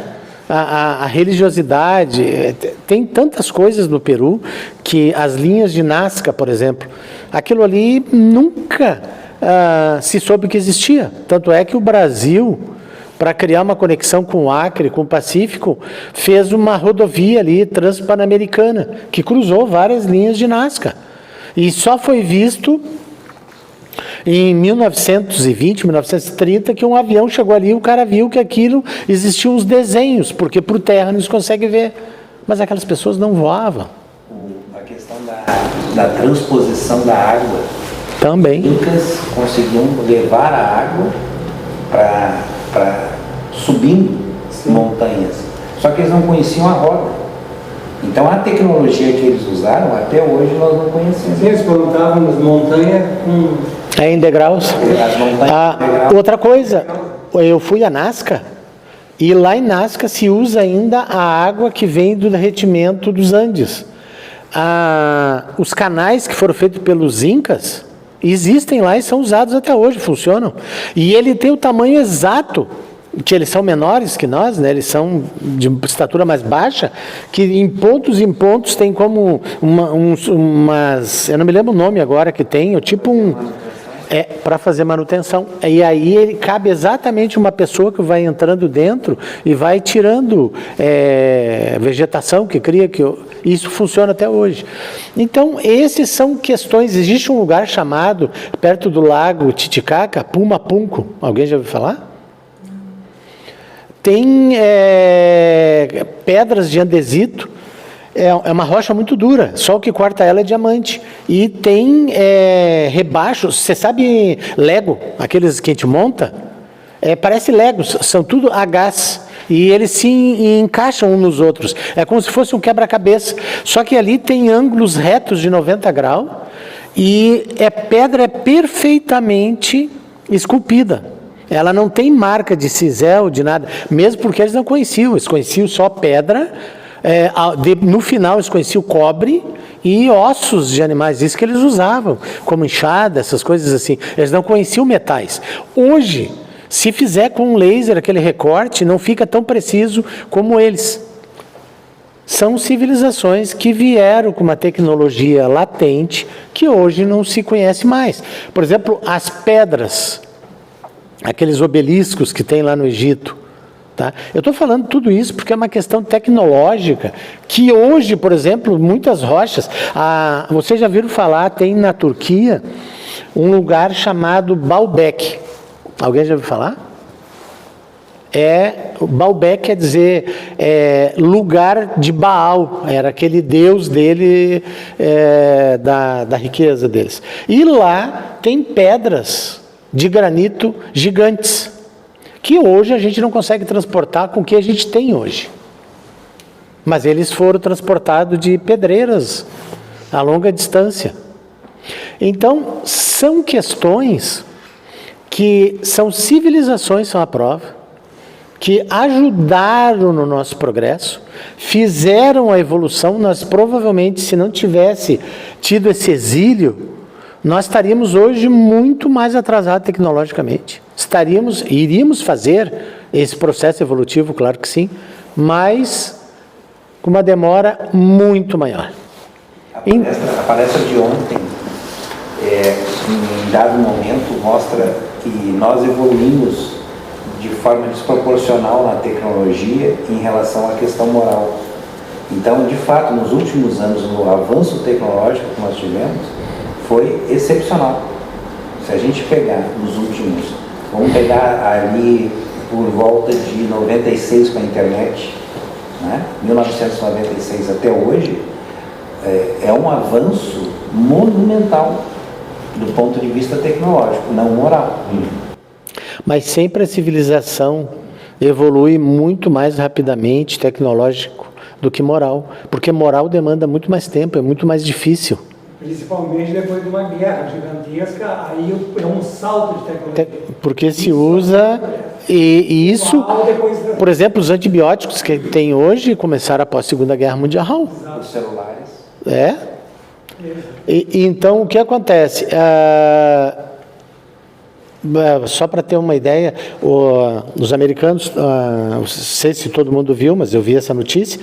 A religiosidade, tem tantas coisas no Peru, que as linhas de Nazca, por exemplo, aquilo ali nunca se soube que existia. Tanto é que o Brasil, para criar uma conexão com o Acre, com o Pacífico, fez uma rodovia ali, Transpanamericana, que cruzou várias linhas de Nazca. E só foi visto em 1920, 1930, que um avião chegou ali e o cara viu que aquilo existiam uns desenhos, porque por terra não se consegue ver. Mas aquelas pessoas não voavam. A questão da transposição da água. Também. Os incas conseguiam levar a água para subindo montanhas. Só que eles não conheciam a roda. Então a tecnologia que eles usaram, até hoje nós não conhecemos. Sim, eles plantavam nas montanhas com... Em degraus. As montanhas Outra coisa, eu fui a Nazca, e lá em Nazca se usa ainda a água que vem do derretimento dos Andes. Os canais que foram feitos pelos Incas existem lá e são usados até hoje, funcionam. E ele tem o tamanho exato, que eles são menores que nós, né? Eles são de estatura mais baixa, que em pontos tem como umas, eu não me lembro o nome agora que tem, tipo para fazer manutenção. E aí ele cabe exatamente uma pessoa que vai entrando dentro e vai tirando vegetação que cria, isso funciona até hoje. Então, essas são questões. Existe um lugar chamado, perto do lago Titicaca, Pumapunco. Alguém já ouviu falar? Tem pedras de andesito. É uma rocha muito dura, só o que corta ela é diamante. E tem rebaixos, você sabe Lego, aqueles que a gente monta? Parece Legos, são tudo a gás. E eles se encaixam uns nos outros. É como se fosse um quebra-cabeça. Só que ali tem ângulos retos de 90 graus e pedra perfeitamente esculpida. Ela não tem marca de cisel, de nada, mesmo porque eles não conheciam. Eles conheciam só pedra. No final eles conheciam cobre e ossos de animais, isso que eles usavam, como enxada, essas coisas assim. Eles não conheciam metais. Hoje, se fizer com um laser aquele recorte, não fica tão preciso como eles. São civilizações que vieram com uma tecnologia latente que hoje não se conhece mais. Por exemplo, as pedras, aqueles obeliscos que tem lá no Egito. Tá? Eu estou falando tudo isso porque é uma questão tecnológica que hoje, por exemplo, muitas rochas, vocês já viram falar, tem na Turquia um lugar chamado Baalbek. Alguém já ouviu falar? Baalbek quer dizer lugar de Baal, era aquele deus dele, da riqueza deles. E lá tem pedras de granito gigantes, que hoje a gente não consegue transportar com o que a gente tem hoje. Mas eles foram transportados de pedreiras a longa distância. Então, são questões que são civilizações, são a prova, que ajudaram no nosso progresso, fizeram a evolução. Nós provavelmente, se não tivesse tido esse exílio, nós estaríamos hoje muito mais atrasados tecnologicamente. Iríamos fazer esse processo evolutivo, claro que sim, mas com uma demora muito maior. A palestra de ontem, em dado momento, mostra que nós evoluímos de forma desproporcional na tecnologia em relação à questão moral. Então, de fato, nos últimos anos, o avanço tecnológico que nós tivemos foi excepcional. Se a gente pegar nos últimos, vamos pegar ali por volta de 96 com a internet, né? 1996 até hoje, é um avanço monumental do ponto de vista tecnológico, não moral. Mas sempre a civilização evolui muito mais rapidamente, tecnológico, do que moral. Porque moral demanda muito mais tempo, é muito mais difícil. Principalmente depois de uma guerra gigantesca, aí é um salto de tecnologia. Porque se usa, e isso, por exemplo, os antibióticos que tem hoje começaram após a Segunda Guerra Mundial. Os celulares. Então, o que acontece? Só para ter uma ideia, os americanos, não sei se todo mundo viu, mas eu vi essa notícia,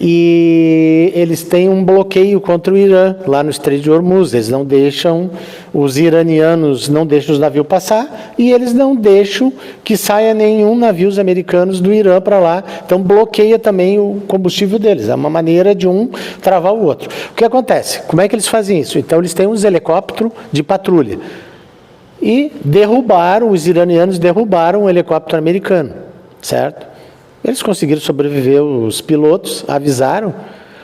e eles têm um bloqueio contra o Irã, lá no Estreito de Hormuz. Eles não deixam, os iranianos não deixam os navios passar, e eles não deixam que saia nenhum navios americanos do Irã para lá. Então bloqueia também o combustível deles. É uma maneira de um travar o outro. O que acontece? Como é que eles fazem isso? Então eles têm uns helicópteros de patrulha. E os iranianos derrubaram um helicóptero americano, certo? Eles conseguiram sobreviver, os pilotos avisaram.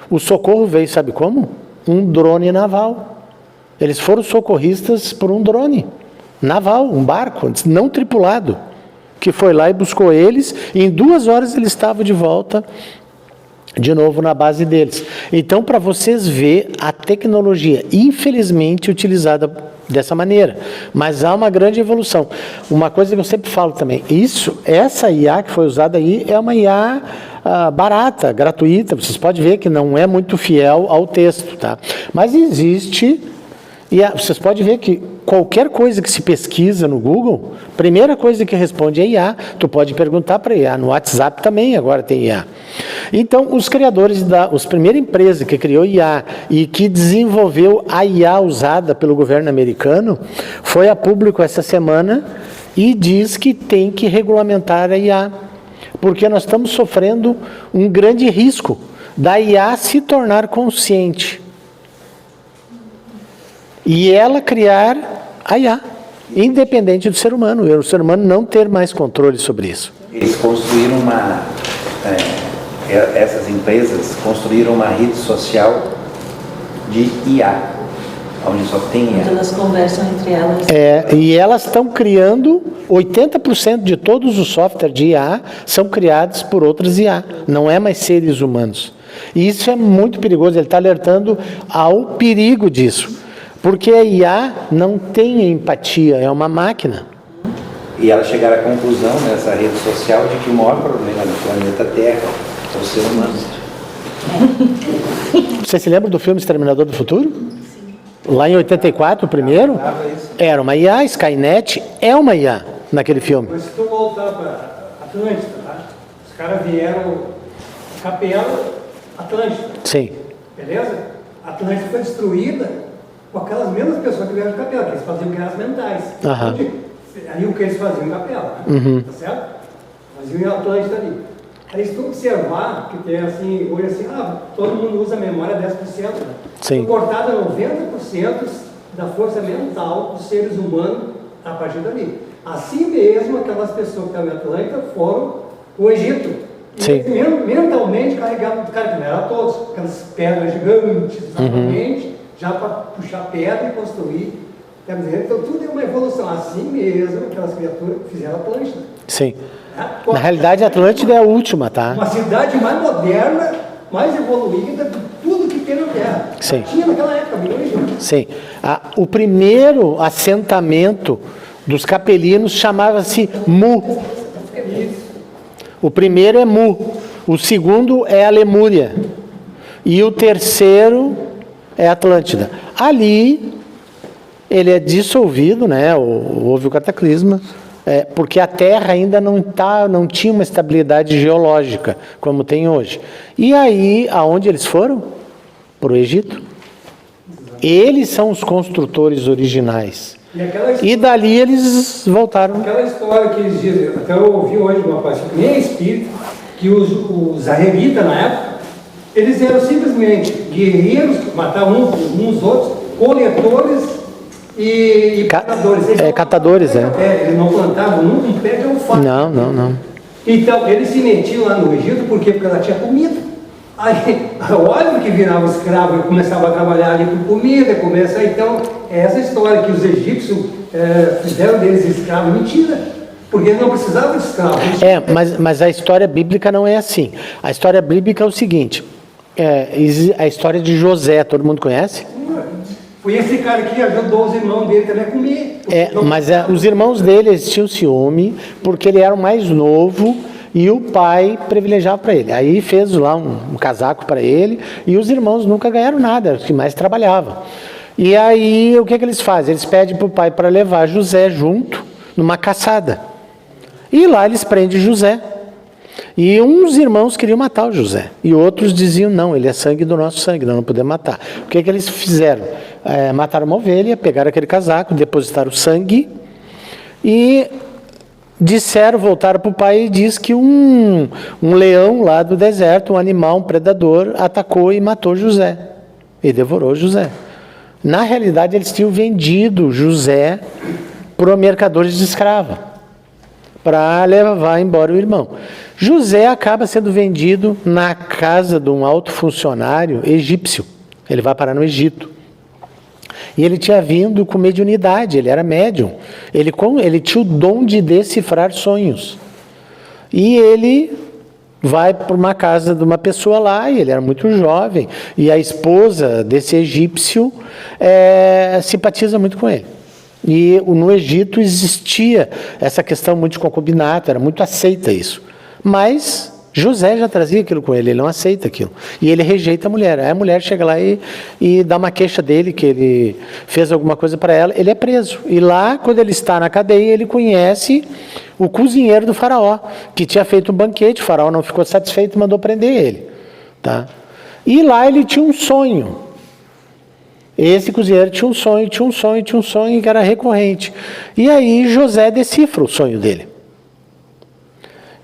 O socorro veio, sabe como? Um drone naval. Eles foram socorristas por um drone naval, um barco, não tripulado, que foi lá e buscou eles, e em 2 horas eles estavam de volta de novo na base deles. Então, para vocês ver a tecnologia, infelizmente, utilizada dessa maneira, mas há uma grande evolução. Uma coisa que eu sempre falo também, essa IA que foi usada aí é uma IA barata, gratuita. Vocês podem ver que não é muito fiel ao texto, tá? Mas existe, e vocês podem ver que qualquer coisa que se pesquisa no Google, primeira coisa que responde é IA. Tu pode perguntar para IA, no WhatsApp também agora tem IA. Então, os criadores a primeira empresa que criou IA e que desenvolveu a IA usada pelo governo americano, foi a público essa semana e diz que tem que regulamentar a IA, porque nós estamos sofrendo um grande risco da IA se tornar consciente e ela criar a IA, independente do ser humano, o ser humano não ter mais controle sobre isso. Eles construíram essas empresas construíram uma rede social de IA, onde só tem IA. Então elas conversam entre elas. E elas estão criando, 80% de todos os softwares de IA são criados por outras IA, não é mais seres humanos. E isso é muito perigoso, ele está alertando ao perigo disso, porque a IA não tem empatia, é uma máquina. E elas chegaram à conclusão nessa rede social de que o maior problema do planeta Terra é o ser humano. Você se lembra do filme Exterminador do Futuro? Sim. Lá em 84, o primeiro, era uma IA, Skynet é uma IA naquele filme. Mas se tu voltar para Atlântida, tá? Os caras vieram Capela, Atlântida. Sim. Beleza? Atlântida foi destruída com aquelas mesmas pessoas que vieram de Capela, que eles faziam guerras mentais. Aí o que eles faziam em Capela, né? Tá certo? Faziam em Atlântida ali. Aí se tu observar que tem assim, hoje assim, todo mundo usa a memória 10%, né? Sim. Foi cortada 90% da força mental dos seres humanos a partir dali. Assim mesmo, aquelas pessoas que estavam em Atlântida foram o Egito. E eles mentalmente carregavam, cara, que não era todos, aquelas pedras gigantes, exatamente, já para puxar pedra e construir. Então tudo é uma evolução. Assim mesmo, aquelas criaturas fizeram Atlântida. Sim. Na realidade, a Atlântida é a última, tá? Uma cidade mais moderna, mais evoluída de tudo que tem na Terra. Sim. Tinha naquela época, milhões de anos. Sim. O primeiro assentamento dos capelinos chamava-se Mu. O primeiro é Mu. O segundo é a Lemúria. E o terceiro é Atlântida. Ali, ele é dissolvido, né? Houve o cataclisma. porque a Terra ainda não tinha uma estabilidade geológica como tem hoje. E aí, aonde eles foram? Para o Egito. Eles são os construtores originais. E dali eles voltaram. Aquela história que eles dizem, até eu ouvi hoje uma parte que nem é espírita, que os arrebitas na época, eles eram simplesmente guerreiros, matavam uns outros, coletores e catadores. Catadores, eles não plantavam nunca um pé de alface. Não. Então, eles se metiam lá no Egito, por quê? Porque ela tinha comida. Aí, óbvio que virava escravo e começava a trabalhar ali com comida, então, essa história que os egípcios fizeram deles escravos, mentira, porque eles não precisavam de escravos. Mas a história bíblica não é assim. A história bíblica é o seguinte, a história de José, todo mundo conhece? Foi esse cara que ajudou os irmãos dele também a comer. Mas os irmãos dele, eles tinham ciúme, porque ele era o mais novo, e o pai privilegiava para ele. Aí fez lá um casaco para ele, e os irmãos nunca ganharam nada, os que mais trabalhavam. E aí, o que eles fazem? Eles pedem para o pai para levar José junto, numa caçada. E lá eles prendem José. E uns irmãos queriam matar o José, e outros diziam, não, ele é sangue do nosso sangue, nós não podemos matar. O que eles fizeram? Mataram uma ovelha, pegaram aquele casaco, depositaram o sangue, e voltaram para o pai e diz que um leão lá do deserto, um animal, um predador, atacou e matou José, e devorou José. Na realidade, eles tinham vendido José para mercadores de escravo, para levar embora o irmão. José acaba sendo vendido na casa de um alto funcionário egípcio. Ele vai parar no Egito. E ele tinha vindo com mediunidade, ele era médium. Ele tinha o dom de decifrar sonhos. E ele vai para uma casa de uma pessoa lá, e ele era muito jovem, e a esposa desse egípcio simpatiza muito com ele. E no Egito existia essa questão muito de concubinato, era muito aceita isso. Mas José já trazia aquilo com ele não aceita aquilo. E ele rejeita a mulher. Aí a mulher chega lá e dá uma queixa dele, que ele fez alguma coisa para ela, ele é preso. E lá, quando ele está na cadeia, ele conhece o cozinheiro do faraó, que tinha feito um banquete, o faraó não ficou satisfeito e mandou prender ele. Tá? E lá ele tinha um sonho. Esse cozinheiro tinha um sonho que era recorrente. E aí José decifra o sonho dele.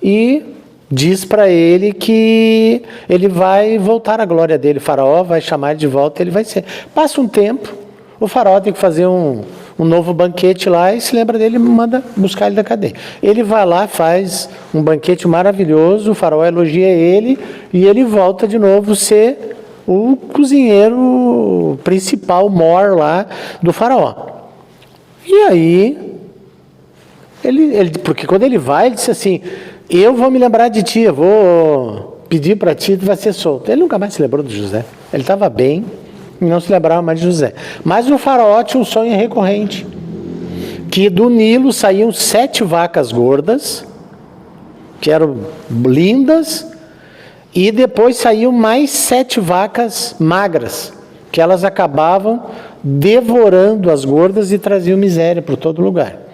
E diz para ele que ele vai voltar à glória dele. O faraó vai chamar ele de volta, ele vai ser. Passa um tempo, o faraó tem que fazer um novo banquete lá e se lembra dele e manda buscar ele da cadeia. Ele vai lá, faz um banquete maravilhoso, o faraó elogia ele e ele volta de novo ser o cozinheiro principal, mor lá do faraó. E aí, porque quando ele vai, ele disse assim, eu vou me lembrar de ti, eu vou pedir para ti, tu vai ser solto. Ele nunca mais se lembrou de José. Ele estava bem e não se lembrava mais de José. Mas o faraó tinha um sonho recorrente, que do Nilo saíam 7 vacas gordas, que eram lindas, e depois saíam mais 7 vacas magras, que elas acabavam devorando as gordas e traziam miséria por todo lugar.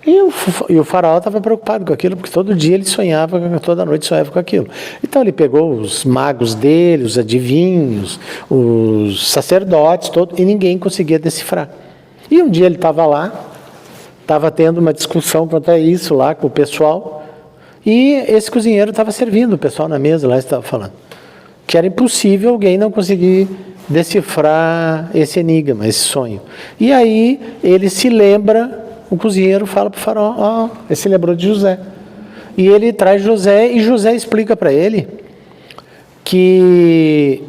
E o faraó estava preocupado com aquilo, porque todo dia ele sonhava, toda noite sonhava com aquilo. Então ele pegou os magos dele, os adivinhos, os sacerdotes, e ninguém conseguia decifrar. E um dia ele estava lá, estava tendo uma discussão quanto a isso lá com o pessoal, e esse cozinheiro estava servindo o pessoal na mesa, lá estava falando, que era impossível alguém não conseguir decifrar esse enigma, esse sonho. E aí ele se lembra, o cozinheiro fala para o faraó, ele se lembrou de José. E ele traz José, e José explica para ele que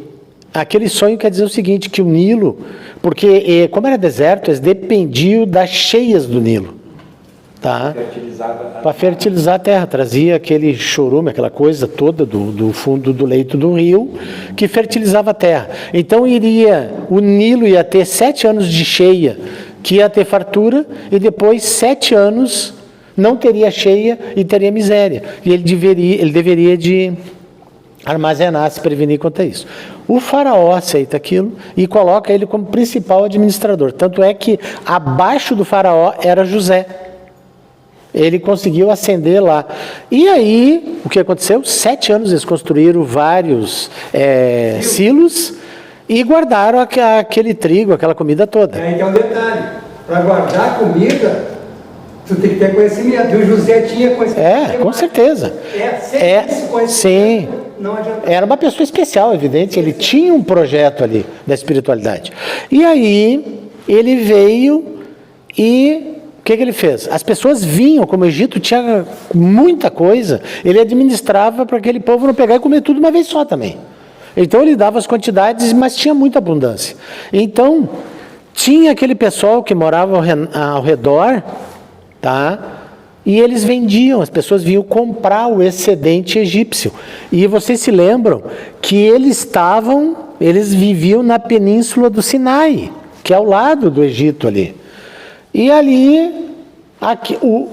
aquele sonho quer dizer o seguinte, que o Nilo, porque como era deserto, eles dependiam das cheias do Nilo. Tá? Para fertilizar a terra, trazia aquele chorume, aquela coisa toda do fundo do leito do rio, que fertilizava a terra. Então o Nilo ia ter 7 anos de cheia, que ia ter fartura, e depois 7 anos não teria cheia e teria miséria. E ele deveria de armazenar, se prevenir quanto a isso. O faraó aceita aquilo e coloca ele como principal administrador. Tanto é que abaixo do faraó era José. Ele conseguiu ascender lá. E aí, o que aconteceu? 7 anos eles construíram vários silos e guardaram aquele trigo, aquela comida toda. Aí tem um detalhe, para guardar a comida, tu tem que ter conhecimento. E o José tinha conhecimento. Com certeza. Esse conhecimento, sim. não adianta. Era uma pessoa especial, evidente. Ele tinha um projeto ali da espiritualidade. E aí, ele veio e o que ele fez? As pessoas vinham, como o Egito tinha muita coisa, ele administrava para aquele povo não pegar e comer tudo uma vez só também. Então ele dava as quantidades, mas tinha muita abundância. Então, tinha aquele pessoal que morava ao redor, tá? E eles vendiam, as pessoas vinham comprar o excedente egípcio. E vocês se lembram que eles viviam na península do Sinai, que é ao lado do Egito ali. E ali,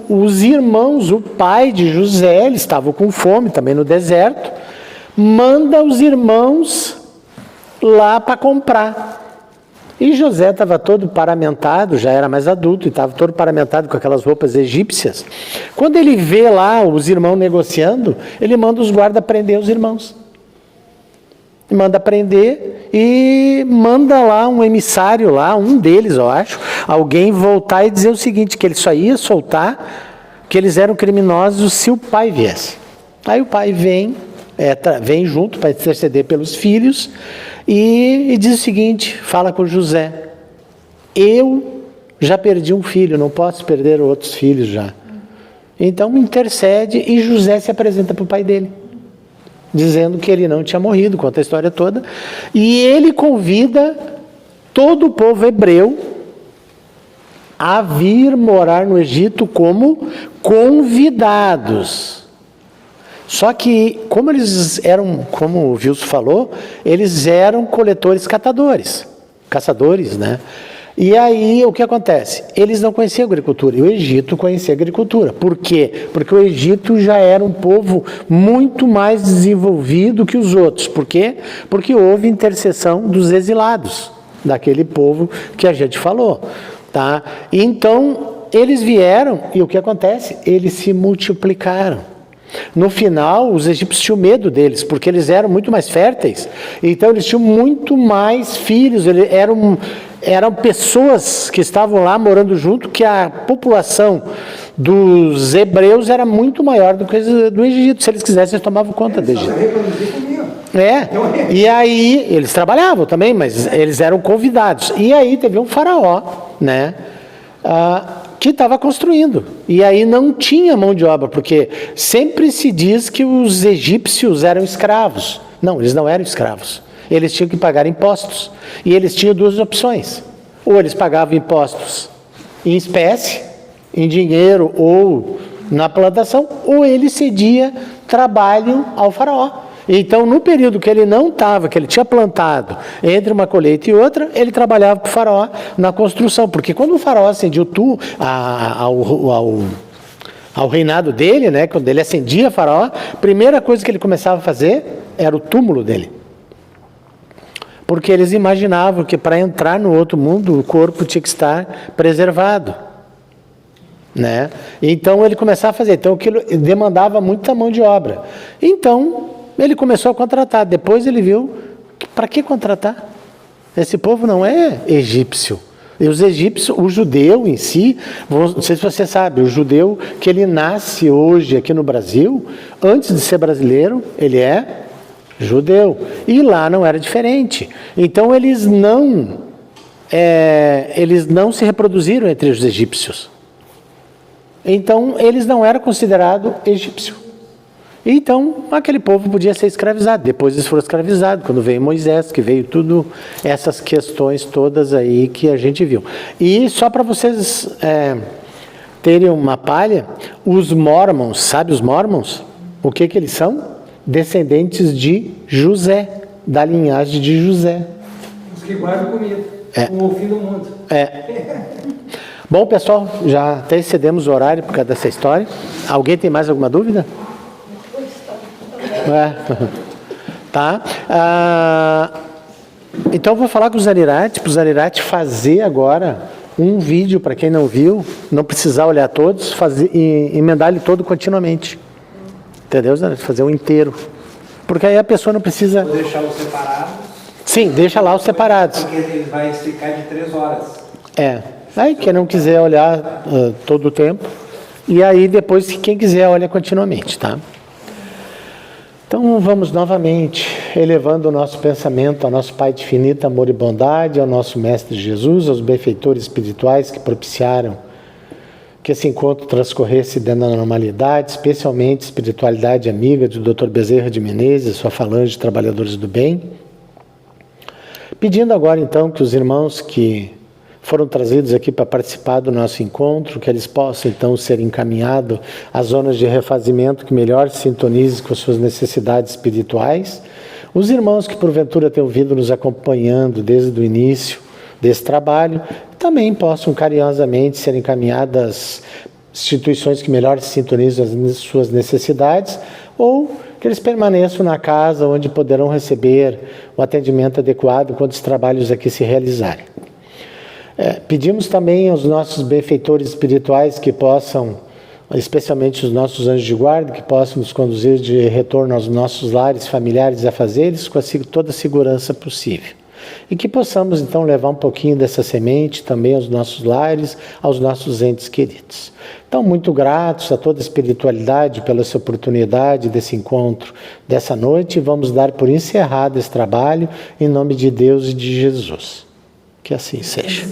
os irmãos, o pai de José, eles estavam com fome também no deserto, manda os irmãos lá para comprar. E José estava todo paramentado, já era mais adulto, e estava todo paramentado com aquelas roupas egípcias. Quando ele vê lá os irmãos negociando, ele manda os guardas prender os irmãos. Manda prender e manda lá um emissário lá, um deles eu acho, alguém voltar e dizer o seguinte, que ele só ia soltar, que eles eram criminosos se o pai viesse. Aí o pai vem junto para interceder pelos filhos e diz o seguinte, fala com José, eu já perdi um filho, não posso perder outros filhos já. Então intercede e José se apresenta para o pai dele, dizendo que ele não tinha morrido, conta a história toda, e ele convida todo o povo hebreu a vir morar no Egito como convidados. Só que, como eles eram, como o Wilson falou, eles eram coletores caçadores, né? E aí, o que acontece? Eles não conheciam a agricultura, e o Egito conhecia a agricultura. Por quê? Porque o Egito já era um povo muito mais desenvolvido que os outros. Por quê? Porque houve intercessão dos exilados, daquele povo que a gente falou, tá? Então, eles vieram, e o que acontece? Eles se multiplicaram. No final, os egípcios tinham medo deles, porque eles eram muito mais férteis, então eles tinham muito mais filhos, eram pessoas que estavam lá morando junto, que a população dos hebreus era muito maior do que a do Egito. Se eles quisessem, eles tomavam conta do Egito. E aí, eles trabalhavam também, mas eles eram convidados. E aí teve um faraó, né? Que estava construindo, e aí não tinha mão de obra, porque sempre se diz que os egípcios eram escravos. Não, eles não eram escravos, eles tinham que pagar impostos, e eles tinham 2 opções, ou eles pagavam impostos em espécie, em dinheiro ou na plantação, ou ele cedia trabalho ao faraó. Então, no período que ele não estava, que ele tinha plantado entre uma colheita e outra, ele trabalhava para o faraó na construção. Porque quando o faraó acendia ao reinado dele, né, quando ele acendia faraó, a primeira coisa que ele começava a fazer era o túmulo dele. Porque eles imaginavam que para entrar no outro mundo, o corpo tinha que estar preservado, né? Então, ele começava a fazer. Então, aquilo demandava muita mão de obra. Então, ele começou a contratar. Depois ele viu, para que contratar? Esse povo não é egípcio. E os egípcios, o judeu em si, não sei se você sabe, o judeu que ele nasce hoje aqui no Brasil, antes de ser brasileiro, ele é judeu. E lá não era diferente. Então eles não se reproduziram entre os egípcios. Então eles não eram considerados egípcios. Então, aquele povo podia ser escravizado. Depois eles foram escravizados, quando veio Moisés, que veio tudo, essas questões todas aí que a gente viu. E só para vocês terem uma palha, os mormons, sabe os mormons? O que eles são? Descendentes de José, da linhagem de José. Os que guardam comida, o fim do mundo. Bom, pessoal, já até excedemos o horário por causa dessa história. Alguém tem mais alguma dúvida? Tá. Então eu vou falar com o Zarirate, para o Zarirate fazer agora um vídeo, para quem não viu, não precisar olhar todos, emendar ele todo continuamente. Entendeu? Fazer um inteiro. Porque aí a pessoa não precisa... Vou deixar os separados. Sim, deixa lá os separados. Porque ele vai explicar de 3 horas. Aí quem não quiser olhar todo o tempo, e aí depois quem quiser olha continuamente, tá? Então vamos novamente elevando o nosso pensamento ao nosso Pai de infinito amor e bondade, ao nosso Mestre Jesus, aos benfeitores espirituais que propiciaram que esse encontro transcorresse dentro da normalidade, especialmente espiritualidade amiga do Dr. Bezerra de Menezes, sua falange de trabalhadores do bem. Pedindo agora então que os irmãos que foram trazidos aqui para participar do nosso encontro, que eles possam então ser encaminhados às zonas de refazimento que melhor se sintonizem com as suas necessidades espirituais. Os irmãos que porventura tenham vindo nos acompanhando desde o início desse trabalho, também possam carinhosamente ser encaminhados às instituições que melhor se sintonizam as suas necessidades, ou que eles permaneçam na casa onde poderão receber o atendimento adequado quando os trabalhos aqui se realizarem. Pedimos também aos nossos benfeitores espirituais que possam, especialmente os nossos anjos de guarda, que possam nos conduzir de retorno aos nossos lares familiares e afazeres com toda a segurança possível. E que possamos então levar um pouquinho dessa semente também aos nossos lares, aos nossos entes queridos. Então, muito gratos a toda a espiritualidade pela essa oportunidade desse encontro dessa noite, e vamos dar por encerrado esse trabalho em nome de Deus e de Jesus. Que assim seja.